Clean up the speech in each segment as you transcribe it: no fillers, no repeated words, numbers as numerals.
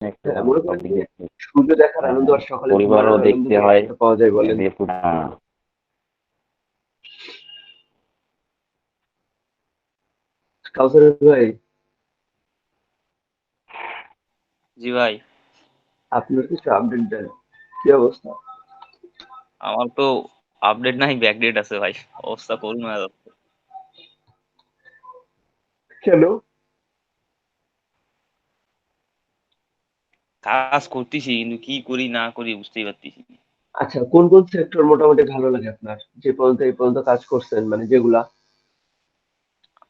একটু হ্যাঁ, মনে সব করেন দিক যে দিয়ে সূর্য দেখার হ্যাঁ, আনন্দ আর সকালে পরিবারও ঘুমানোর আনন্দ দেখতে কি হয়। একসাথে পাওয়া যায় বলেন? দিয়ে কাউসার ভাই, জি ভাই। আপনার কিছু আপডেট দেন, কি অবস্থা? আমার তো আপডেট নাই, ব্যাকডেট আছে ভাই। অবস্থা করুন হয়ে যাচ্ছে। কেন? কাজ করতেছি কিন্তু কি করি না করি বুঝতেই পারতেছি না। আচ্ছা, কোন কোন সেক্টর মোটামুটি ভালো লাগে আপনার, যে পর্যন্ত এই পর্যন্ত কাজ করছেন, মানে যেগুলা?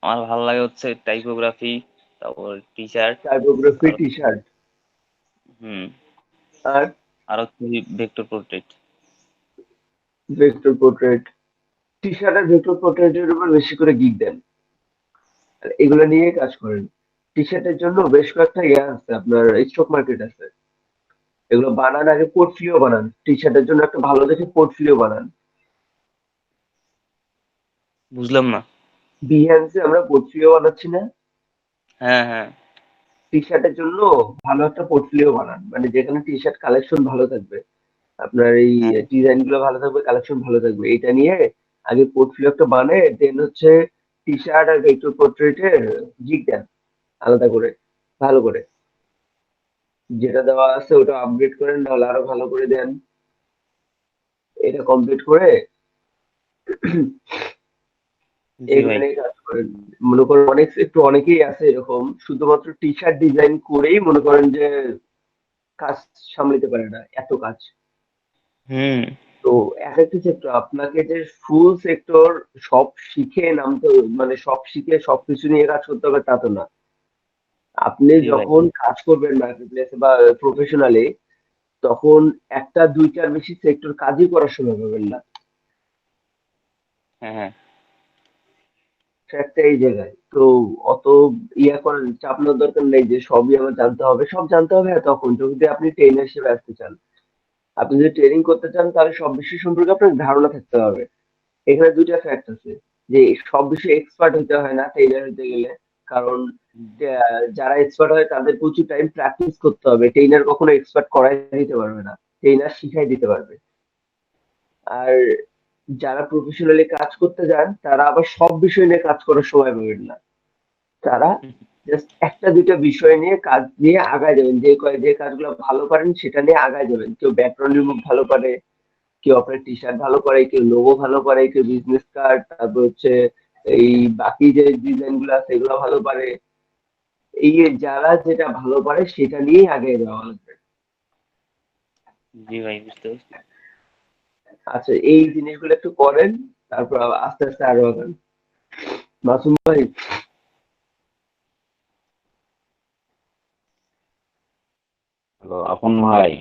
আমার ভালো লাগে হচ্ছে টাইপোগ্রাফি, তারপর টিচার, টাইপোগ্রাফি, আর টি শার্ট, হুম, আর আর হচ্ছে vector portrait. Vector portrait. T shirt আর ভেক্টর পোর্ট্রেটের উপর বেশি করে গিক দেন, আর এগুলো নিয়ে কাজ করেন। টি শার্টের জন্য বেশ কয়েকটা ইয়ে আছে, আপনার স্টক মার্কেট আছে। এগুলো বানান, আগে পোর্টফোলিও বানান। টি শার্টের জন্য একটা ভালো দেখে পোর্টফোলিও বানান। বুঝলাম না। বিহ্যান্সে আমরা পোর্টফোলিও বানাচ্ছি না? হ্যাঁ হ্যাঁ। টি শার্টের জন্য ভালো একটা পোর্টফোলিও বানান, মানে যেখানে টি শার্ট কালেকশন ভালো থাকবে, আপনার এই হ্যাঁ ডিজাইন গুলো ভালো থাকবে, কালেকশন ভালো থাকবে, এটা নিয়ে আগে পোর্টফোলিও একটা বানায় দেন হচ্ছে টি শার্ট আর ভেক্টর পোর্ট্রেটের জিগ দেন আলাদা করে, ভালো করে। যেটা দেওয়া আছে ওটা আপগ্রেড করেন, নাহলে আরো ভালো করে দেন। এটা কমপ্লিট করে জি এগুলো ভাই। নিয়ে কাজ করেন। মনে করেন অনেক একটু অনেকেই আছে এরকম, শুধুমাত্র টি শার্ট ডিজাইন করেই মনে করেন যে কাজ সামলাতে পারে না, এত কাজ। হুম। তো একেকটা সেক্টর আপনাকে যে ফুল সেক্টর সব শিখে নামতে, মানে সব শিখে সবকিছু নিয়ে কাজ করতে হবে তা তো না। আপনি জি ভাই। যখন কাজ করবেন মার্কেট প্লেসে বা প্রফেশনালি, তখন একটা দুইটার বেশি সেক্টর কাজই করার সময় পাবেন না। হ্যাঁ হ্যাঁ। একটা এই জায়গায় তো অত ইয়া করেন, চাপ নেওয়ার দরকার নেই যে সবই আমার জানতে হবে, সব জানতে হবে। হ্যাঁ, তখন যদি আপনি ট্রেনার হিসেবে আসতে চান, আপনি যদি ট্রেনিং করতে চান, তাহলে সব বিষয় সম্পর্কে আপনার ধারণা থাকতে হবে। এখানে দুইটা ফ্যাক্ট আছে, যে সব বিষয়ে এক্সপার্ট হতে হয় না ট্রেনার হতে গেলে। কারণ যারা এক্সপার্ট হয় তাদের প্রচুর টাইম প্র্যাকটিস করতে হবে, ট্রেনার কখনো এক্সপার্ট করাই দিতে পারবে না, ট্রেনার শিখাই দিতে পারবে। আর যারা প্রফেশনালি কাজ করতে যান, তারা আবার সব বিষয় নিয়ে কাজ করার সময় পাবেন না। তারা জাস্ট একটা দুইটা বিষয় নিয়ে কাজ নিয়ে আগায় যাবেন, যে কাজগুলো ভালো পারেন সেটা নিয়ে আগায় যাবেন। কেউ ব্যাকগ্রাউন্ড রিমুভ ভালো পারে, কেউ আপনার টি শার্ট ভালো করে, কেউ লোগো ভালো করে, কেউ বিজনেস কার্ড, তারপর হচ্ছে এই বাকি যে ডিজাইন গুলো আছে এগুলো ভালো পারে। এই যে যারা যেটা ভালো পারে সেটা নিয়েই আগে যাওয়া লাগবে। জি ভাই, বুঝতে পারছি। আচ্ছা, এই জিনিসগুলো একটু করেন, তারপর আস্তে আস্তে আরো আগান। মাসুম ভাই, হ্যালো আপন ভাই।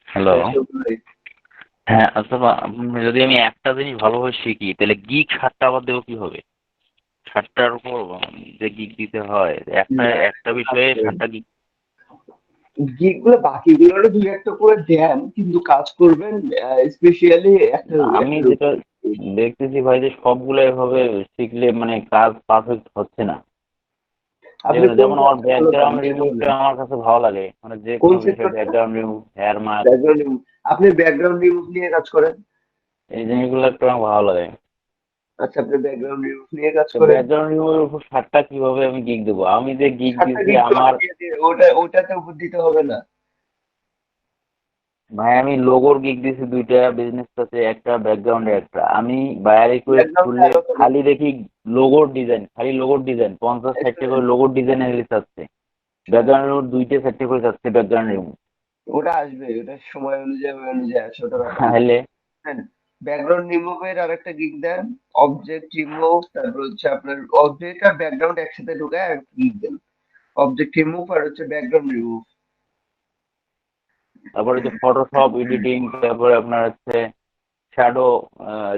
হ্যালো। ভাই, হ্যাঁ আচ্ছা যদি আমি একটা জিনিস ভালোভাবে শিখি তাহলে গিক সারটা আবার দেবো কিভাবে? সারটার উপর যে গিক দিতে হয় একটা না, একটা একটা কাজ বিষয়ে করেন, সারটা গিক। গিগ গুলো বাকিগুলো দুই একটা করে দেন, কিন্তু কাজ করবেন স্পেশালি একটা আমি একটার যেটা উপর। দেখতেছি ভাই যে সবগুলো এভাবে শিখলে মানে কাজ পারফেক্ট হচ্ছে না। ঠিক আপনি আছে, কোন যেমন আমার কাজটা ভালো পারেন ব্যাকগ্রাউন্ড সেটা রিমুভটা বলেন। আমার কাছে ভালো লাগে, মানে যে কোন কোনো বিষয়ে সেক্টরটা? Background remove, hair mask, background remove. আপনি ব্যাকগ্রাউন্ড রিমুভ নিয়ে কাজ করেন? এই জিনিসগুলো একটু আমার ভালো লাগে। আচ্ছা, আপনি ব্যাকগ্রাউন্ড রিমুভ নিয়ে কাজ তো করেন। ব্যাকগ্রাউন্ড রিমুভের উপর সারটা কিভাবে আমি গিক দেবো? আমি যে গিক ৭ টা দিছি গিগ তো ওটা আমার দিয়ে দিয়ে ওটাতে উপর দিতে হবে না। ভাই, আমি লোগোর গিগ দিছি দুইটা, বিজনেস আছে একটা, ব্যাকগ্রাউন্ডে একটা। আমি বায়ার রিকোয়েস্ট ব্যাকগ্রাউন্ডে করলে আরো কাজ খালি দেখি লোগোর ডিজাইন, খালি লোগোর ডিজাইন 50-60টা শুনেন, করে লোগোর ডিজাইনের লিস্ট আছে। ব্যাকগ্রাউন্ড রিমুভ 2-4টা করে যাচ্ছে ব্যাকগ্রাউন্ড রিমুভ। ওটা আসবে, ওটা সময় অনুযায়ী অনুযায়ী আসে, ওটা ব্যাপার না। তাহলে হ্যাঁ, ব্যাকগ্রাউন্ড রিমুভের আরেকটা গিগ দেন, অবজেক্ট রিমুভ, তারপর হচ্ছে আপনার অবজেক্ট আর ব্যাকগ্রাউন্ড একসাথে ঢুকায় আর গিগ দেন। অবজেক্ট রিমুভ আর হচ্ছে ব্যাকগ্রাউন্ড রিমুভ। তারপরে হচ্ছে ফটোশপ এডিটিং, তারপরে আপনার হচ্ছে শ্যাডো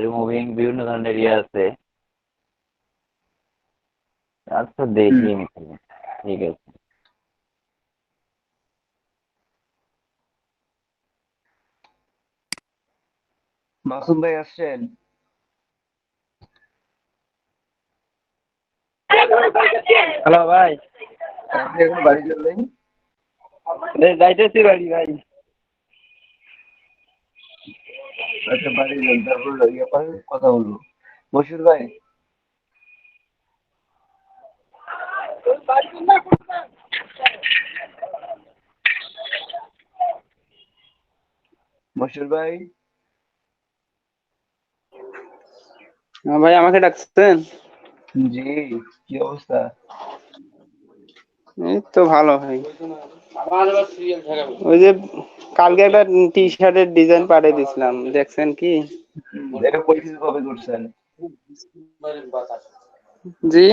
রিমুভিং, বিভিন্ন ধরনের ইয়ে আছে। আচ্ছা দেখি হুম। আমি তাহলে। ঠিক আছে। মাসুম ভাই আসছেন? হ্যালো ভাই। আপনি এখন বাড়ি যাবেন? যাইতেছি বাড়ি ভাই। আচ্ছা বাড়ি যান, তারপর ইয়ে করেন, কথা বলবো। মশিউর ভাই, মশিউর ভাই, হ্যাঁ ভাই, আমাকে ডাকছেন? জি, কি অবস্থা? এই তো ভালো ভাই। ওই যে কালকে একটা টি শার্টের ডিজাইন পাঠিয়ে দিছিলাম, দেখছেন কি? এটা পরিচিত কবে করছেন? জি,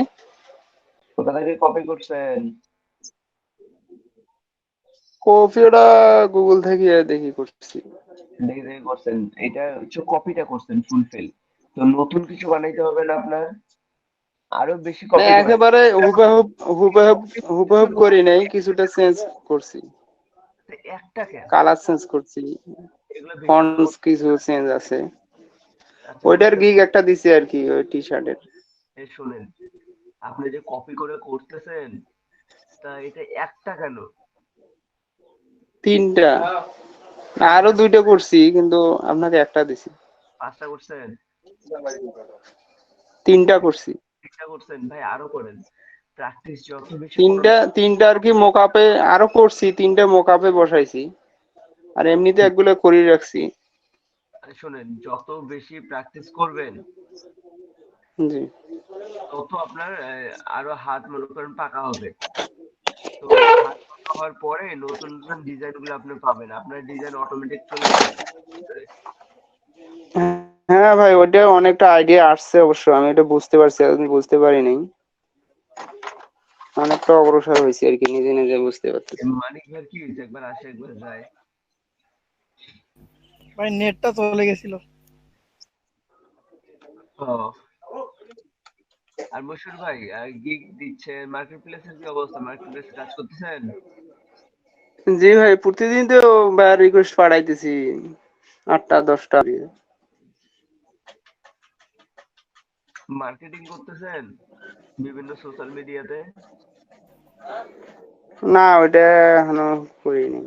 কোথা থেকে কপি করছেন? কপি ওটা গুগল থেকে দেখি করছি। দেখে দেখে করছেন, এটা হচ্ছে কপিটা করছেন ফুলফিল। তো নতুন কিছু বানাইতে হবে না আপনার, আরো বেশি না, কপি করেন। একেবারে হুবহুব হুবহুব হুবহুব করি নাই, কিছুটা চেঞ্জ করছি, একটা কেন, কালার চেঞ্জ করছি, এগুলো বেশি ফন্টস কিছু চেঞ্জ আছে। আচ্ছা ওইটার মশিউর গিগ একটা দিছি আর কি, ওই টি শার্টের। ভাই, শোনেন, আপনি যে কপি করে করতেছেন, তা এটা একটা কেন, 3টা, আরো 2টা করছি, কিন্তু আপনাকে একটা দিছি। 5টা করছেন? 3টা করছি। 3টা করছেন ভাই, আরো করেন। প্র্যাকটিস যত বেশি করবেন। তিনটা আর কি মোকাপে আরো করছি, 3টা মোকাপে বসাইছি, আর এমনিতে একগুলো করে রাখছি। শোনেন, যত বেশি প্র্যাকটিস করবেন, জি, তত আপনার আরো হাত মনে করেন পাকা হবে। তো হাত পাকা হওয়ার পরে নতুন নতুন ডিজাইন গুলো আপনি পাবেন, আপনার ডিজাইন অটোমেটিক চলে আসবে। হ্যাঁ ভাই, ওইটা অনেকটা আইডিয়া আসছে অবশ্য, আমি এটা বুঝতে পারছি, আমি বুঝতে পারিনি, অনেকটা অগ্রসর হয়েছে আর কি, নিজে নিজে বুঝতে পারতেছি। মানিক ভাই কি হয়েছে, একবার আসে একবার যায়। ভাই নেটটা চলে গেছিল। ও, আর মশিউর ভাই, গিগ দিচ্ছে, মার্কেট প্লেসের কি অবস্থা, মার্কেট প্লেসে কাজ করতেছেন? জি ভাই, প্রতিদিন তো রিকোয়েস্ট পাঠাইতেছি 8টা 10টা। মার্কেটিং করতেছেন বিভিন্ন সোশ্যাল মিডিয়াতে? না, ওইটা এখনো করিনি।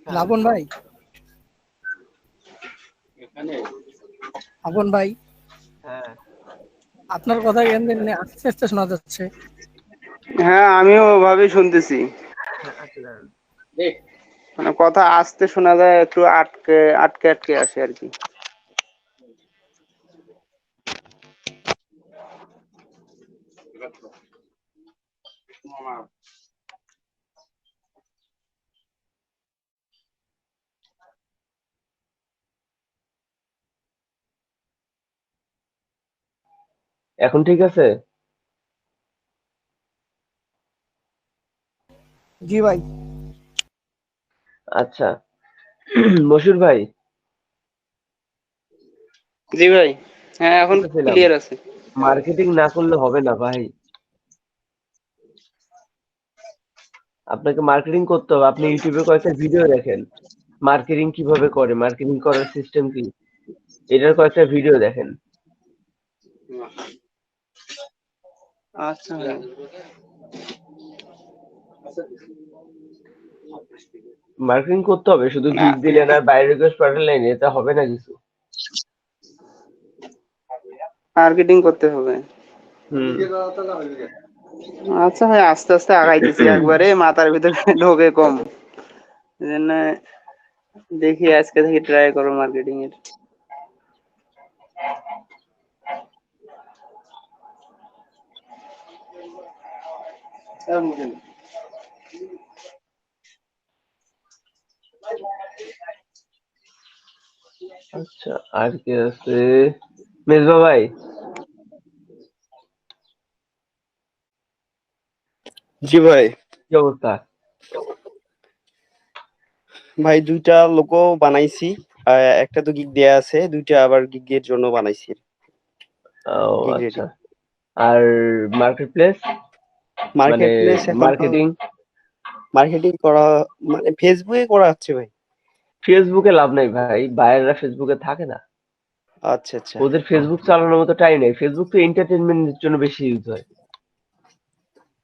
লাবণ ভাই, লাবণ ভাই, হ্যাঁ, আপনার কথা এমনি আস্তে আস্তে শোনা যাচ্ছে। হ্যাঁ, আমিও ওভাবেই শুনতেছি, আচ্ছা দাঁড়ান। মানে কথা আস্তে শোনা যায়, একটু আটকে আটকে আটকে আসে আর কি। এখন ঠিক আছে? জি ভাই। আচ্ছা মশিউর ভাই, জি ভাই, হ্যাঁ এখন বলতেছিলাম, ক্লিয়ার আছে। মার্কেটিং না করলে হবে না ভাই, আপনাকে মার্কেটিং করতে হবে। আপনি ইউটিউবে কয়েকটা ভিডিও দেখেন, মার্কেটিং কিভাবে করে, মার্কেটিং করার সিস্টেম কি, এটার কয়েকটা ভিডিও দেখেন। আচ্ছা ভাই। মার্কেটিং করতে হবে, শুধু না, গিগ দিলেন আর বাইরে রিকোয়েস্ট পাঠালেন এটা হবে না কিছু। মার্কেটিং করতে হবে। হুম। আচ্ছা ভাই, আস্তে আস্তে আগাইতেছি, একবারে মাথার ভিতরে ঢোকে কম, এজন্য দেখি আজকে থেকে ট্রাই করো মার্কেটিং এর। আচ্ছা, আর কি আছে, মেজবা ভাই? জি ভাই। কি অবস্থা? ভাই 2টা লোগো বানাইছি, একটা তো গিগ দেয়া আছে, 2টা আবার গিগের জন্য বানাইছি, ও গিগ রেডি। আচ্ছা, আর মার্কেট প্লেস মানে মার্কেট প্লেস এখনো মার্কেটিং? মার্কেটিং করা, মানে ফেসবুকে করা হচ্ছে ভাই। ফেসবুকে লাভ নাই ভাই, বায়াররা ফেসবুকে থাকে না, আচ্ছা আচ্ছা। ওদের ফেসবুক চালানোর মতো টাইম নেই। ফেসবুক তো এন্টারটেনমেন্টের জন্য বেশি ইউজ হয়,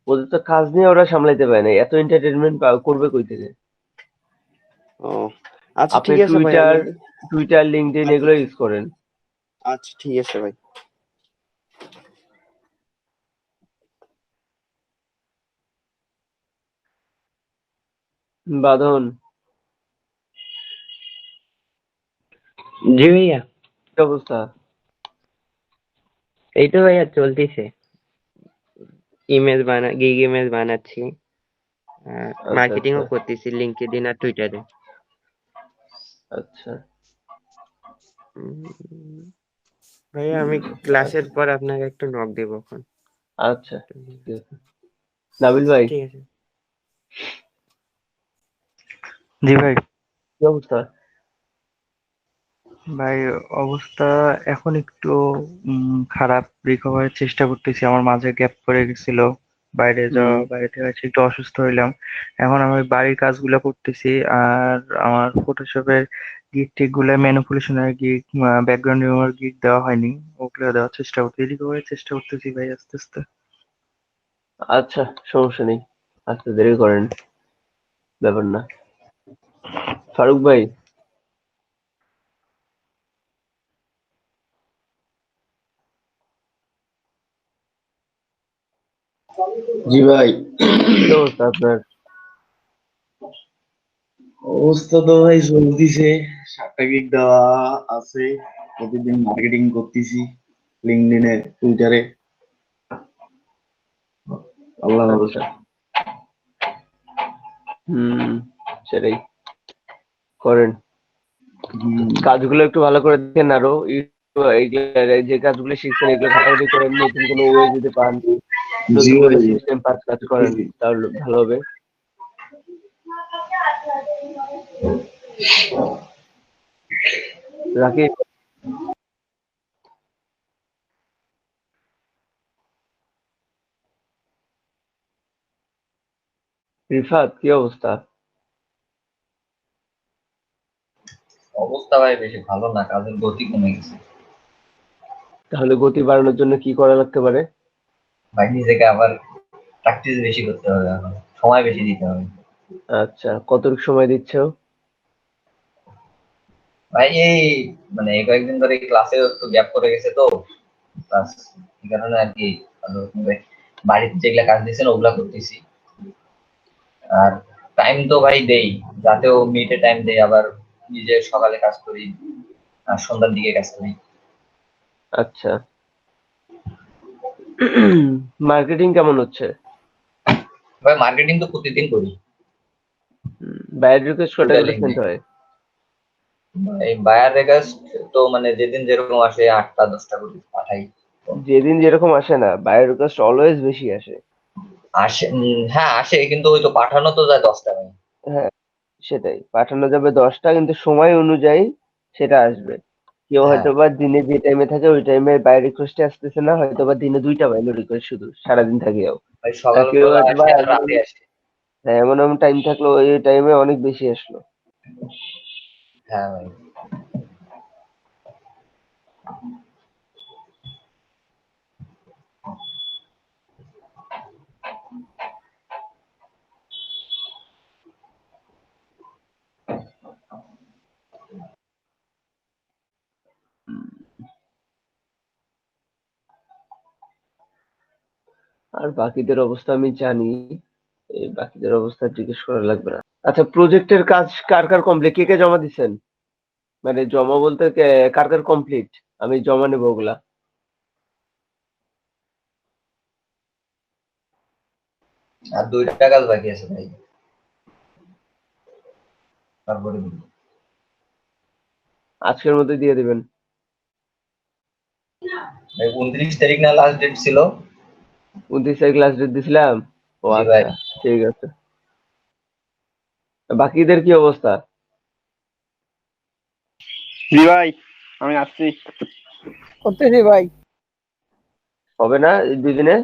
ওদের তো কাজ নিয়ে ওরা সামলাইতে পারে না, এত এন্টারটেনমেন্ট করবে কই থেকে? ও আচ্ছা আপনি ঠিক আছে ভাই, টুইটার লিঙ্কডইন এগুলো ইউজ করেন। আচ্ছা ঠিক আছে ভাই। বাঁধন, জি ভাইয়া, কি অবস্থা? এই তো ভাইয়া চলতেছে, গিগ ইমেজ বানাচ্ছি, মার্কেটিংও আচ্ছা করতেছি লিঙ্কডইন আর টুইটারে। আচ্ছা। ভাইয়া আমি ক্লাসের পর আপনাকে একটু নক দেব এখন। আচ্ছা ঠিক আছে। নাবিল ভাই, ঠিক আছে। জি ভাই। কি অবস্থা? ভাই অবস্থা এখন একটু খারাপ, রিকভারির চেষ্টা করতেছি। আমার মাঝে গ্যাপ পড়ে গেছিল, বাইরে যাওয়া, বাইরে থেকে এসে একটু অসুস্থ হইলাম। এখন আমি বাড়ির কাজগুলো করতেছি, আর আমার ফটোশপের গিগ টিগ গুলা, ম্যানিপুলেশনের গিগ, ব্যাকগ্রাউন্ড রিমুভার গিগ দেওয়া হয়নি, ওগুলো দেওয়ার চেষ্টা করতেছি, রিকভারির চেষ্টা করতেছি ভাই আস্তে আস্তে। আচ্ছা, সমস্যা নেই, আস্তে দেরি করেন, ব্যাপার না। ফারুক ভাই, জি ভাই। কি অবস্থা আপনার? অবস্থা তো ভাই চলতিছে, 7টা গিগ দেওয়া আছে, প্রতিদিন মার্কেটিং করতেছি লিঙ্কডইনে, টুইটারে। আল্লাহ ভরসা। সেটাই করেন। কাজগুলো একটু ভালো করে দেখেন, আরো যে কাজগুলো শিখছেন এগুলো ঘাটাঘাটি করেন, নতুন কোনো ওয়ে যদি পান, জি নতুন কোনো ভাই। সিস্টেম কাজ করেন, তাহলে ভালো হবে। রাকিব, রিফাত, কি অবস্থা? অবস্থা ভাই বেশি ভালো না, কাজের গতি কমে গেছে তাহলে গতি বাড়ানোর জন্য কি করা লাগতে পারে? ভাই। নিজেকে আবার প্র্যাকটিস বেশি করতে হবে, এখন সময় বেশি দিতে হবে আচ্ছা, কতটুকু সময় দিচ্ছ? ভাই। এই মানে এই কয়েকদিন ধরে ক্লাসে একটু গ্যাপ পড়ে গেছে তো, ক্লাস এই কারণে আর কি ভালোভাবে বাড়িতে যেগুলা কাজ দিয়েছেন ওগুলা করতেছি। আর টাইম তো ভাই দেই, রাতেও মিটে টাইম দেই, আবার নিজে সকালে কাজ করি আর সন্ধ্যার দিকে কাজ করি। আচ্ছা, মার্কেটিং কেমন হচ্ছে? ভাই মার্কেটিং তো প্রতিদিন করি। বাইরের রিকোয়েস্ট কটা Totally করে সেন্ড হয়? এই বায়ার রেগাস্ট তো মানে যেদিন যেরকম আসে 8টা 10টা করে পাঠাই। যেদিন যেরকম আসে না, বাইরের রিকোয়েস্ট অলওয়েজ বেশি আসে। আসে, হ্যাঁ আসে, কিন্তু ওই তো পাঠানো তো যায় 10টা। হ্যাঁ, সেটাই, পাঠানো যাবে 10টা, কিন্তু সময় অনুযায়ী সেটা আসবে। কেউ হ্যাঁ হয়তোবা দিনে যে টাইমে থাকে ওই টাইমে বাইরের রিকোয়েস্ট আসতেছে না, হয়তোবা দিনে 2টা পাইলো রিকোয়েস্ট শুধু সারাদিন থাকেও। ভাই আর কেউ সকালবেলা হয়তোবা আসে আর রাতে আসে। এমন এমন টাইম থাকলো ওই টাইমে অনেক বেশি আসলো। হ্যাঁ ভাই। আর বাকিদের অবস্থা আমি জানি, এই বাকিদের অবস্থা জিজ্ঞেস করা লাগবে না। আচ্ছা, প্রজেক্টের কাজ কার কার কমপ্লিট, কে কে জমা দিচ্ছেন? মানে জমা বলতে কার কার কমপ্লিট, আমি জমা নেবো ওগুলা। আর 2টা কাজ বাকি আছে ভাই, তারপরে দিবো। আজকের মধ্যে দিয়ে দিবেন। ভাই 29 তারিখ না লাস্ট ডেট ছিল? 29 তারিখ লাস্ট ডেট দিছিলাম। ও জি ভাই। আচ্ছা, ঠিক আছে। বাকিদের কি অবস্থা? জি ভাই, আমি আসছি। করতেছি ভাই। হবে না এই 2 দিনে?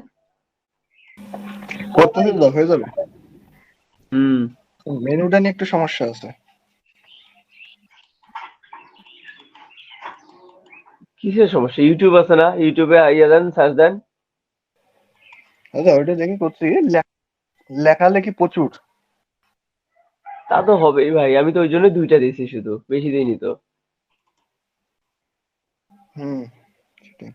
করতেছি তো, হয়ে যাবে। হুম, মেনুটা নিয়ে একটু সমস্যা আছে। কিসের সমস্যা? ইউটিউব আছে না, ইউটিউবে ইয়ে দেন, সার্চ দেন। আচ্ছা, ওইটা দেখি করছি, লেখালেখি প্রচুর। তা তো হবেই ভাই, আমি তো ওই জন্য 2টা দিয়েছি, শুধু বেশি দিইনি তো। হুম, সেটাই।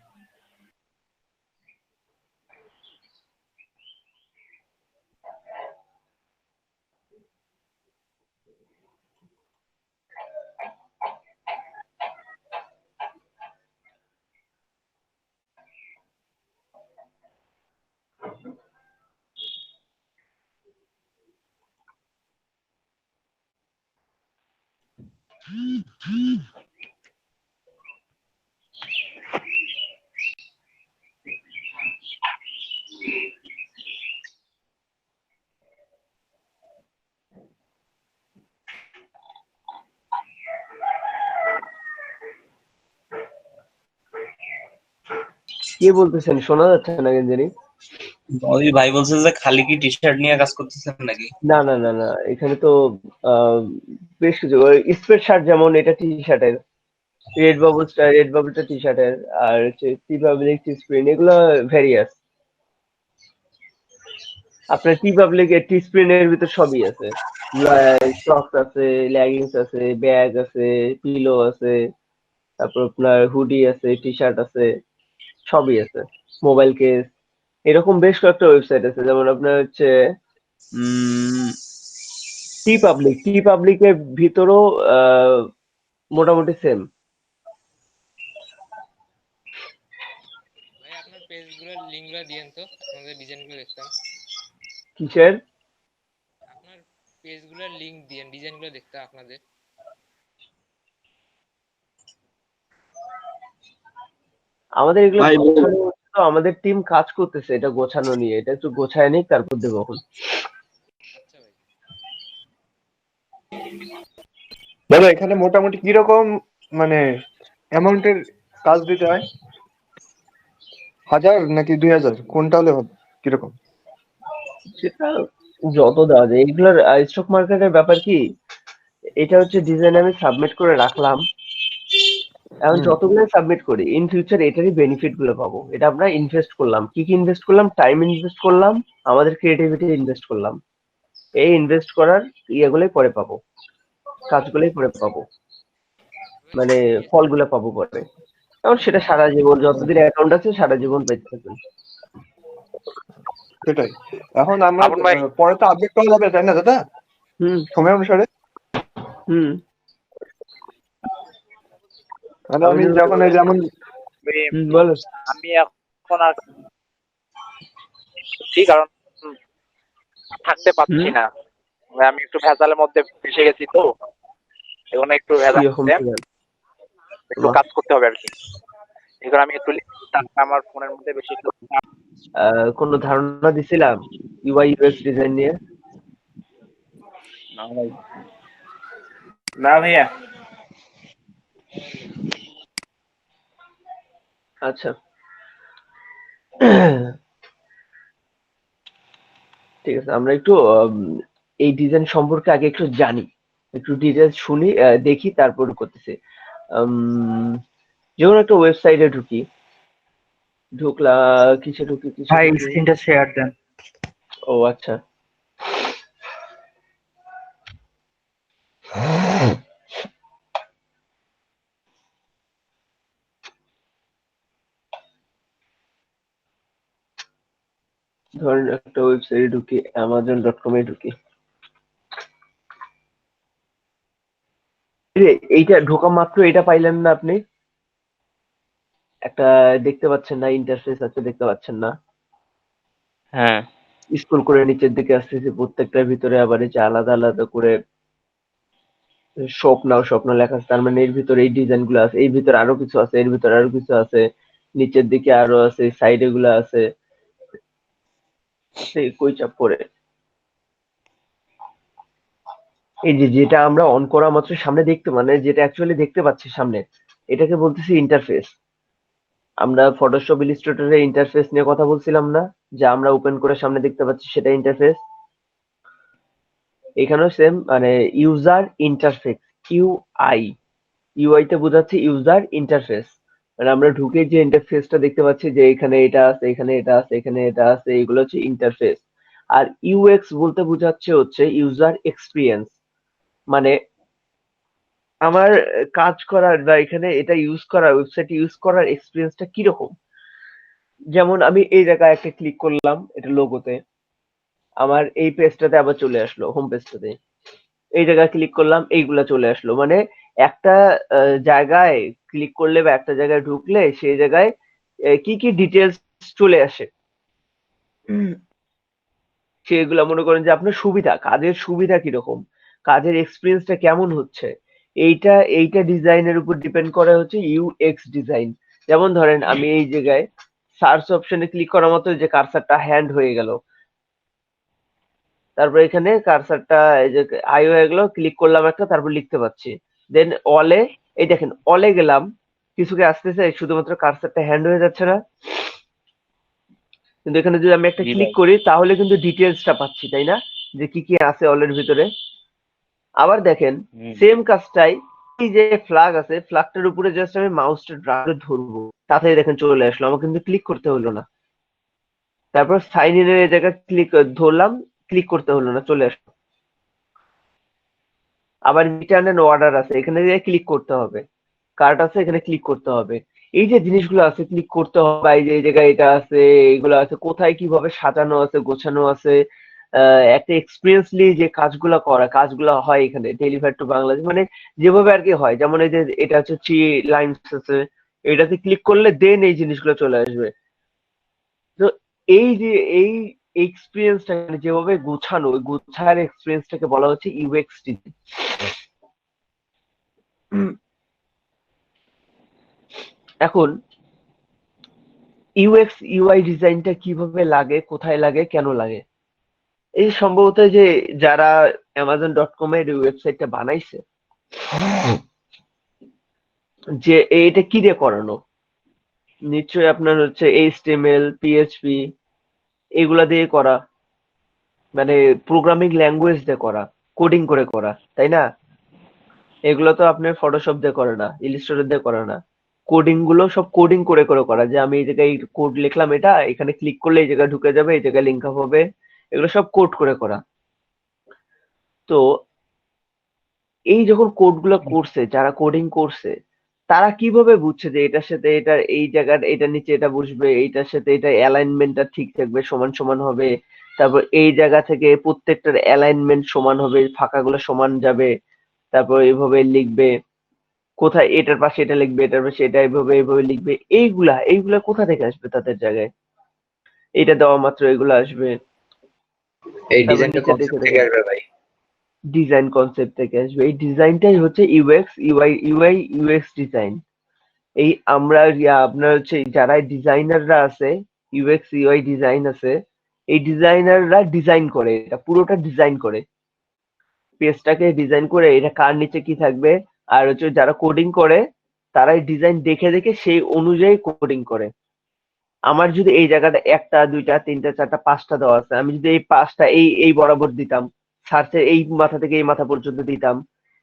কে বলতেছেন? শোনা যাচ্ছে না কেন জানি। ওই ভাই বলছে যে খালি কি টি শার্ট নিয়ে কাজ করতেছেন নাকি? না না না না, এখানে তো বেশ কিছু স্পেড শার্ট, যেমন এটা টি শার্টের, রেড বাবলটা টি শার্টের, আর হচ্ছে টি পাবলিক, টি স্প্রিন, এগুলো ভ্যারিয়াস। আপনার টি পাবলিক এর টি স্প্রিন এর ভিতর সবই আছে, সক্স আছে, লেগিংস আছে, ব্যাগ আছে, পিলো আছে, তারপর আপনার হুডি আছে, টি শার্ট আছে, সবই আছে, মোবাইল কেস, এরকম বেশ কয়েকটা ওয়েবসাইট আছে। যেমন আপনার হচ্ছে টি পাবলিকের ভিতরও মোটামুটি সেম। ভাই আপনার পেজগুলোর লিংকগুলো দিয়েন তো, আপনাদের ডিজাইনগুলো দেখতাম। কিসের? আপনার পেজগুলোর লিংক দিয়েন, ডিজাইনগুলো দেখতাম আপনাদের। আমাদের এগুলো ভাই গোছানো হচ্ছে তো, আমাদের টিম কাজ করতেছে এটা গোছানো নিয়ে, এটা একটু গোছায় নিক তারপর দেবো এখন। আচ্ছা ভাই। দাদা এখানে মোটামুটি কিরকম মানে অ্যামাউন্টের কাজ দিতে হয়? 1000 নাকি 2000, কোনটা হলে হবে? কিরকম? সেটা যত দেওয়া যায়। এগুলোর স্টক মার্কেটের ব্যাপার কি, এটা হচ্ছে ডিজাইন আমি সাবমিট করে রাখলাম, এখন হুম, যতগুলো সাবমিট করি ইন ফিউচার এটারই বেনিফিট গুলো পাবো। এটা আমরা ইনভেস্ট করলাম, কি কি ইনভেস্ট করলাম? টাইম ইনভেস্ট করলাম, আমাদের ক্রিয়েটিভিটি ইনভেস্ট করলাম, এই ইনভেস্ট করার ইয়েগুলোই পরে পাবো, কাজগুলোই পরে পাবো, মানে ফলগুলো পাবো পরে। এখন সেটা সারা জীবন, যতদিন অ্যাকাউন্ট আছে সারা জীবন পেতে থাকবেন। সেটাই। এখন আমরা পরে তো আপডেট করা যাবে তাই না দাদা, হুম সময় অনুসারে? হুম। মানে আমি যখন এই যেমন বলো। আমি এখন আর কারণ থাকতে পারছি না, আমি একটু ভেজালের মধ্যে ফেসে গেছি তো, এখন একটু ভেজাল একটু কাজ করতে হবে আর কি। এখন আমি একটু আমার ফোনের মধ্যে বেশি একটু কোনো ধারণা দিছিলাম ইউআই ইউএক্স ডিজাইন নিয়ে? না ভাই, না ভাইয়া। আচ্ছা, ঠিক আছে, আমরা একটু এই ডিজাইন সম্পর্কে আগে একটু জানি, একটু ডিটেলস শুনি, দেখি, তারপর করতেছি। যেমন একটা ওয়েবসাইটে ঢুকি, ঢুকলা কিসে ঢুকি ভাই স্ক্রিনটা শেয়ার দেন। ও আচ্ছা, ধরেন একটা ওয়েবসাইটে ঢুকি, amazon.com এ ঢুকি। এইটা ঢোকা মাত্র এটা পাইলেন না আপনি? একটা দেখতে পাচ্ছেন না, ইন্টারফেস আছে দেখতে পাচ্ছেন না? হ্যাঁ। স্ক্রল করে নিচের দিকে আসতেছে, প্রত্যেকটার ভিতরে আবার এই যে আলাদা আলাদা করে স্বপ্ন লেখা আছে। তার মানে এর ভিতরে এই ডিজাইন গুলো আছে, এর ভিতরে আরো কিছু আছে, এর ভিতরে আরো কিছু আছে, নিচের দিকে আরো আছে, সাইডে গুলো আছে, সেই কই চাপ করে এই যে যেটা আমরা অন করা মাত্র সামনে দেখতে, মানে যেটা অ্যাকচুয়ালি দেখতে পাচ্ছি সামনে, এটাকে বলতেছি ইন্টারফেস। আমরা ফটোশপ ইলাস্ট্রেটরের ইন্টারফেস নিয়ে কথা বলছিলাম না, যা আমরা ওপেন করে সামনে দেখতে পাচ্ছি সেটা ইন্টারফেস। এখানেও সেম, মানে ইউজার ইন্টারফেস, ইউআই তে বোঝাচ্ছে ইউজার ইন্টারফেস, মানে আমরা ঢুকে যে ইন্টারফেসটা দেখতে পাচ্ছি যে এখানে এটা আছে, এখানে এটা আছে, এখানে এটা আছে, এগুলো হচ্ছে ইন্টারফেস। আর ইউএক্স বলতে বোঝাচ্ছে হচ্ছে ইউজার এক্সপিরিয়েন্স, মানে আমার কাজ করার বা এখানে এটা ইউজ করার ওয়েবসাইট ইউজ করার এক্সপিরিয়েন্সটা কিরকম। যেমন আমি এই জায়গায় একটা ক্লিক করলাম এটা লোগোতে, আমার এই পেজটাতে আবার চলে আসলো হোম পেজটাতে। এই জায়গায় ক্লিক করলাম এইগুলা চলে আসলো। মানে একটা জায়গায় ক্লিক করলে বা একটা জায়গায় ঢুকলে সেই জায়গায় কি কি ডিটেলস চলে আসে সেগুলা মনে করেন যে আপনার সুবিধা, কাজের সুবিধা কিরকম, কাজের এক্সপিরিয়েন্সটা কেমন হচ্ছে, এইটা ডিজাইনের উপর ডিপেন্ড করে হচ্ছে ইউএক্স ডিজাইন। যেমন ধরেন আমি এই জায়গায় সার্চ অপশনে ক্লিক করার মতো যে কার্সারটা হ্যান্ড হয়ে গেল, তারপর এখানে কার্সারটা এই যে আই হয়ে গেল, ক্লিক করলাম একটা, তারপর লিখতে পাচ্ছি। দেন অলে, এই দেখেন অলে গেলাম, কিছু কি আসতেছে, শুধুমাত্র কার্সারটা হ্যান্ড হয়ে যাচ্ছে না। কিন্তু এখানে যদি আমি একটা জি ক্লিক ভাই। করি তাহলে কিন্তু ডিটেলসটা পাচ্ছি, তাই না, যে কি কি আছে অলের ভিতরে। আবার দেখেন সেম কাজটাই, এই যে ফ্ল্যাগ আছে ফ্ল্যাগটার উপরে জাস্ট আমি মাউসটা ড্রাগ করে ধরবো, তাতেই দেখেন চলে আসলো, আমাকে কিন্তু ক্লিক করতে হলো না। তারপর সাইন ইন এর জায়গায় ক্লিক ধরলাম, ক্লিক করতে হলো না, চলে আসলো। আবার রিটার্ন এন্ড অর্ডার আছে, এখানে ক্লিক করতে হবে। কার্ট আছে, এখানে ক্লিক করতে হবে। এই যে জিনিসগুলো আছে ক্লিক করতে হবে, এই যে এই জায়গায় এটা আছে, এগুলো আছে, কোথায় কিভাবে সাজানো আছে, গোছানো আছে, একটা এক্সপিরিয়েন্সলি যে কাজগুলো হয় এখানে ডেলিভার টু বাংলাদেশ, মানে যেভাবে আর কি হয়। যেমন এই যে এটা হচ্ছে 3 লাইনস আছে, এটাতে ক্লিক করলে দেন এই জিনিসগুলো চলে আসবে। তো এই যে এই এক্সপিরিয়েন্সটা যেভাবে গোছানো, ওই গোছার এক্সপিরিয়েন্সটাকে বলা হচ্ছে ইউএক্স ডিজাইন। এখন ইউএক্স ইউআই ডিজাইনটা কিভাবে লাগে, কোথায় লাগে, কেন লাগে? এই সম্ভবত যে যারা Amazon.com এর ওয়েবসাইটটা বানাইছে, যে এটা কি দিয়ে করানো, নিশ্চয়ই আপনার হচ্ছে HTML, PHP এগুলা দিয়ে করা, মানে প্রোগ্রামিং ল্যাঙ্গুয়েজ দিয়ে করা, কোডিং করে করা, তাই না? এগুলো তো আপনার ফটোশপ দিয়ে করে না, ইলিস্ট্রেটর দিয়ে করে না। কোডিং গুলো সব কোডিং করে করা, যে আমি এই জায়গায় কোড লিখলাম, এটা এখানে ক্লিক করলে এই জায়গায় ঢুকে যাবে, এই জায়গায় লিঙ্ক আপ হবে, এগুলো সব কোড করে করা। তো এই যখন কোড গুলো করছে, যারা কোডিং করছে, তারা কিভাবে বুঝছে যে এটার সাথে এটা, এই জায়গার এটার নিচে এটা বসবে, এইটার সাথে এটা অ্যালাইনমেন্টটা ঠিক থাকবে, সমান সমান হবে, তারপর এই জায়গা থেকে প্রত্যেকটার অ্যালাইনমেন্ট সমান হবে, ফাঁকাগুলো সমান যাবে, তারপর এইভাবে লিখবে, কোথায় এটার পাশে এটা লিখবে, এটার পাশে এটা এইভাবে লিখবে, এইগুলা কোথা থেকে আসবে তাদের জায়গায়, এটা দেওয়া মাত্র এগুলো আসবে। এই তারপর ডিজাইনটা নিচে কনসেপ্ট থেকে আসবে ভাই। ডিজাইন কনসেপ্ট থেকে আসবে। এই ডিজাইনটাই হচ্ছে ইউএক্স ডিজাইন। এই আমরা আপনার হচ্ছে যারা ডিজাইনাররা আছে, ইউএক্স ইউআই ডিজাইন আছে, এই ডিজাইনাররা ডিজাইন করে, এটা পুরোটা ডিজাইন করে, পেজটাকে ডিজাইন করে এটা কার নিচে কি থাকবে। আর হচ্ছে যারা কোডিং করে তারা ডিজাইন দেখে দেখে সেই অনুযায়ী কোডিং করে। আমার যদি এই জায়গাটা 1টা 2টা 3টা 4টা 5টা দেওয়া আছে, আমি যদি এই 5টা এই বরাবর দিতাম, সার্চের এই মাথা থেকে এই মাথা পর্যন্ত দিতাম,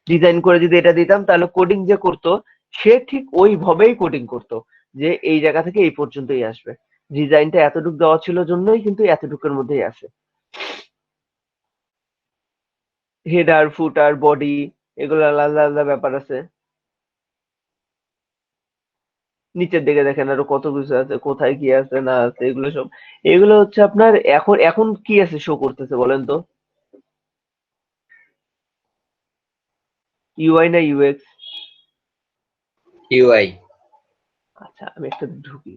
ডিজাইন করে যদি এটা দিতাম, তাহলে কোডিং যে করতো সে ঠিক ওইভাবেই কোডিং করতো, যে এই জায়গা থেকে এই পর্যন্তই আসবে। ডিজাইনটা এতটুকু দেওয়া ছিল জন্যই কিন্তু এতটুকুর মধ্যেই আছে। হেডার, ফুটার, বডি, এগুলো আলাদা আলাদা ব্যাপার আছে। নিচের দিকে দেখেন আরো কত কিছু আছে, কোথায় কি আছে না আছে, এগুলো সব, এগুলো হচ্ছে আপনার এখন এখন কি আছে শো করতেছে বলেন তো, ইউআই না ইউএক্স? ইউআই। আচ্ছা আমি একটা ঢুকি,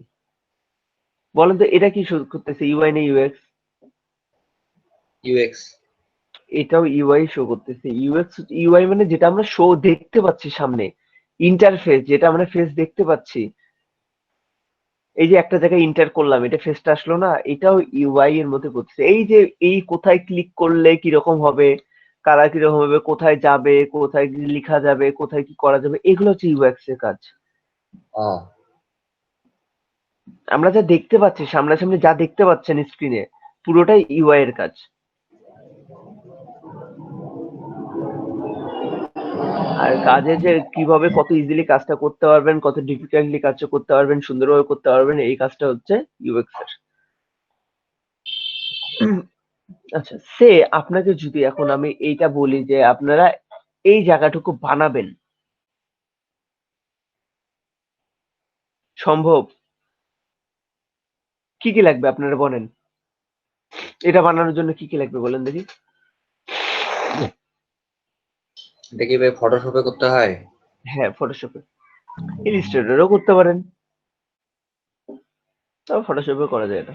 বলেন তো এটা কি শো করতেছে, ইউআই না ইউএক্স? ইউএক্স। এটাও ইউআই শো করতেছে। ইউএক্স ইউআই মানে যেটা আমরা শো দেখতে পাচ্ছি সামনে, ইন্টারফেস, যেটা আমরা ফেস দেখতে পাচ্ছি। এই যে একটা জায়গায় ইন্টার করলাম, এটা ফেসটা আসলো না, এটাও ইউআই এর মধ্যে পড়ছে। এই যে এই কোথায় ক্লিক করলে কিরকম হবে, কারা কিরকম হবে, কোথায় যাবে, কোথায় কি লেখা যাবে, কোথায় কি করা যাবে, এগুলো হচ্ছে ইউএক্স এর কাজ। আমরা যা দেখতে পাচ্ছি সামনাসামনি, যা দেখতে পাচ্ছেন স্ক্রিনে, পুরোটাই ইউআই এর কাজ। আর কাজে যে কিভাবে কত ইজিলি কাজটা করতে পারবেন, কত ডিফিকাল্টলি কাজটা করতে পারবেন, সুন্দরভাবে করতে পারবেন, এই কাজটা হচ্ছে ইউএক্স এর। আচ্ছা, সে আপনাকে যদি এখন আমি এইটা বলি যে আপনারা এই জায়গাটুকু বানাবেন। সম্ভব? কি কি লাগবে আপনারা বলেন? এটা বানানোর জন্য কি কি লাগবে বলেন দেখি? এটা কি ভাই ফটোশপে করতে হয়? হ্যাঁ, ফটোশপে। ইলিস্ট্রেটরও করতে পারেন। তবে ফটোশপে করা যায় এটা।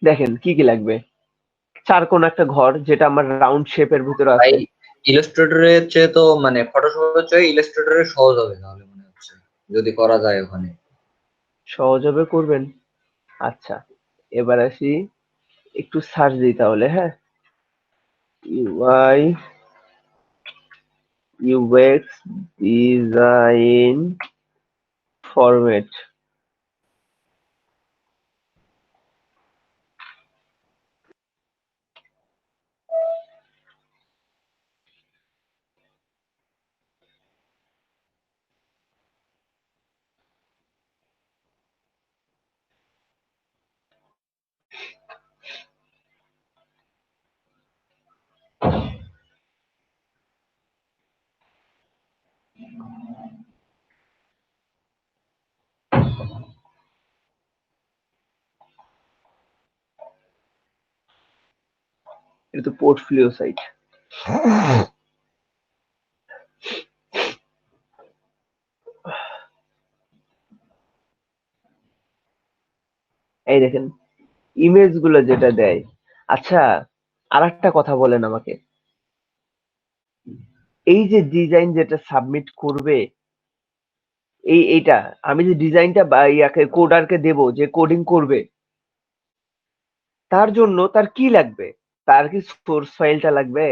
দেখেন কি কি লাগবে। 4 কোণ একটা ঘর যেটা আমার রাউন্ড শেপের ভিতরে ভাই আছে। ইলাস্ট্রেটরের চেয়ে তো মানে ফটোশপের চেয়ে ইলাস্ট্রেটরে সহজ হবে তাহলে মনে হচ্ছে, যদি করা যায় ওখানে। সহজ হবে, করবেন। আচ্ছা, এবার আসি, একটু সার্চ দিই তাহলে। হ্যাঁ, ইউআই ইউএক্স ডিজাইন ফরম্যাট। এটা তো পোর্টফোলিও সাইট। এই দেখেন ইমেজ গুলো যেটা দেয়। আচ্ছা, আর একটা কথা বলেন আমাকে, এই যে ডিজাইন যেটা সাবমিট করবে, এইটা আমি যে ডিজাইনটা বা ইয়াকে কোডারকে দেব যে কোডিং করবে, তার জন্য তার কি লাগবে? তার কি সোর্স ফাইলটা লাগবে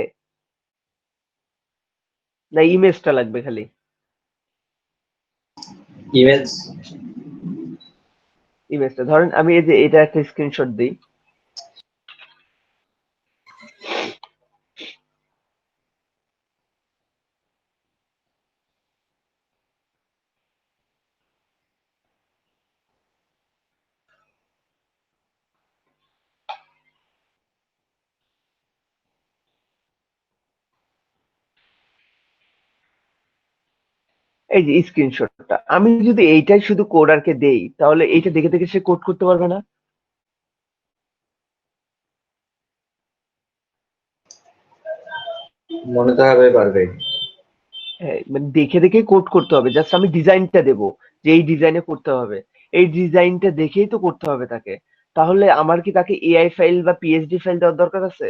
না ইমেজটা লাগবে খালি? ইমেজ। ইমেজটা ধরেন আমি এই যে এটা একটা স্ক্রিনশট দিই। এই যে স্ক্রিনশটটা আমি যদি এইটাই শুধু কোডারকে দেই, তাহলে এইটা দেখে দেখে সে কোড করতে পারবে না? মনে তো হবে পারবে। হ্যাঁ, মানে দেখে দেখে কোড করতে হবে। জাস্ট আমি ডিজাইনটা দেব যে এই ডিজাইনে করতে হবে, এই ডিজাইনটা দেখেই তো করতে হবে তাকে। তাহলে আমার কি তাকে এআই ফাইল বা পিএইচডি ফাইল দেওয়ার দরকার আছে?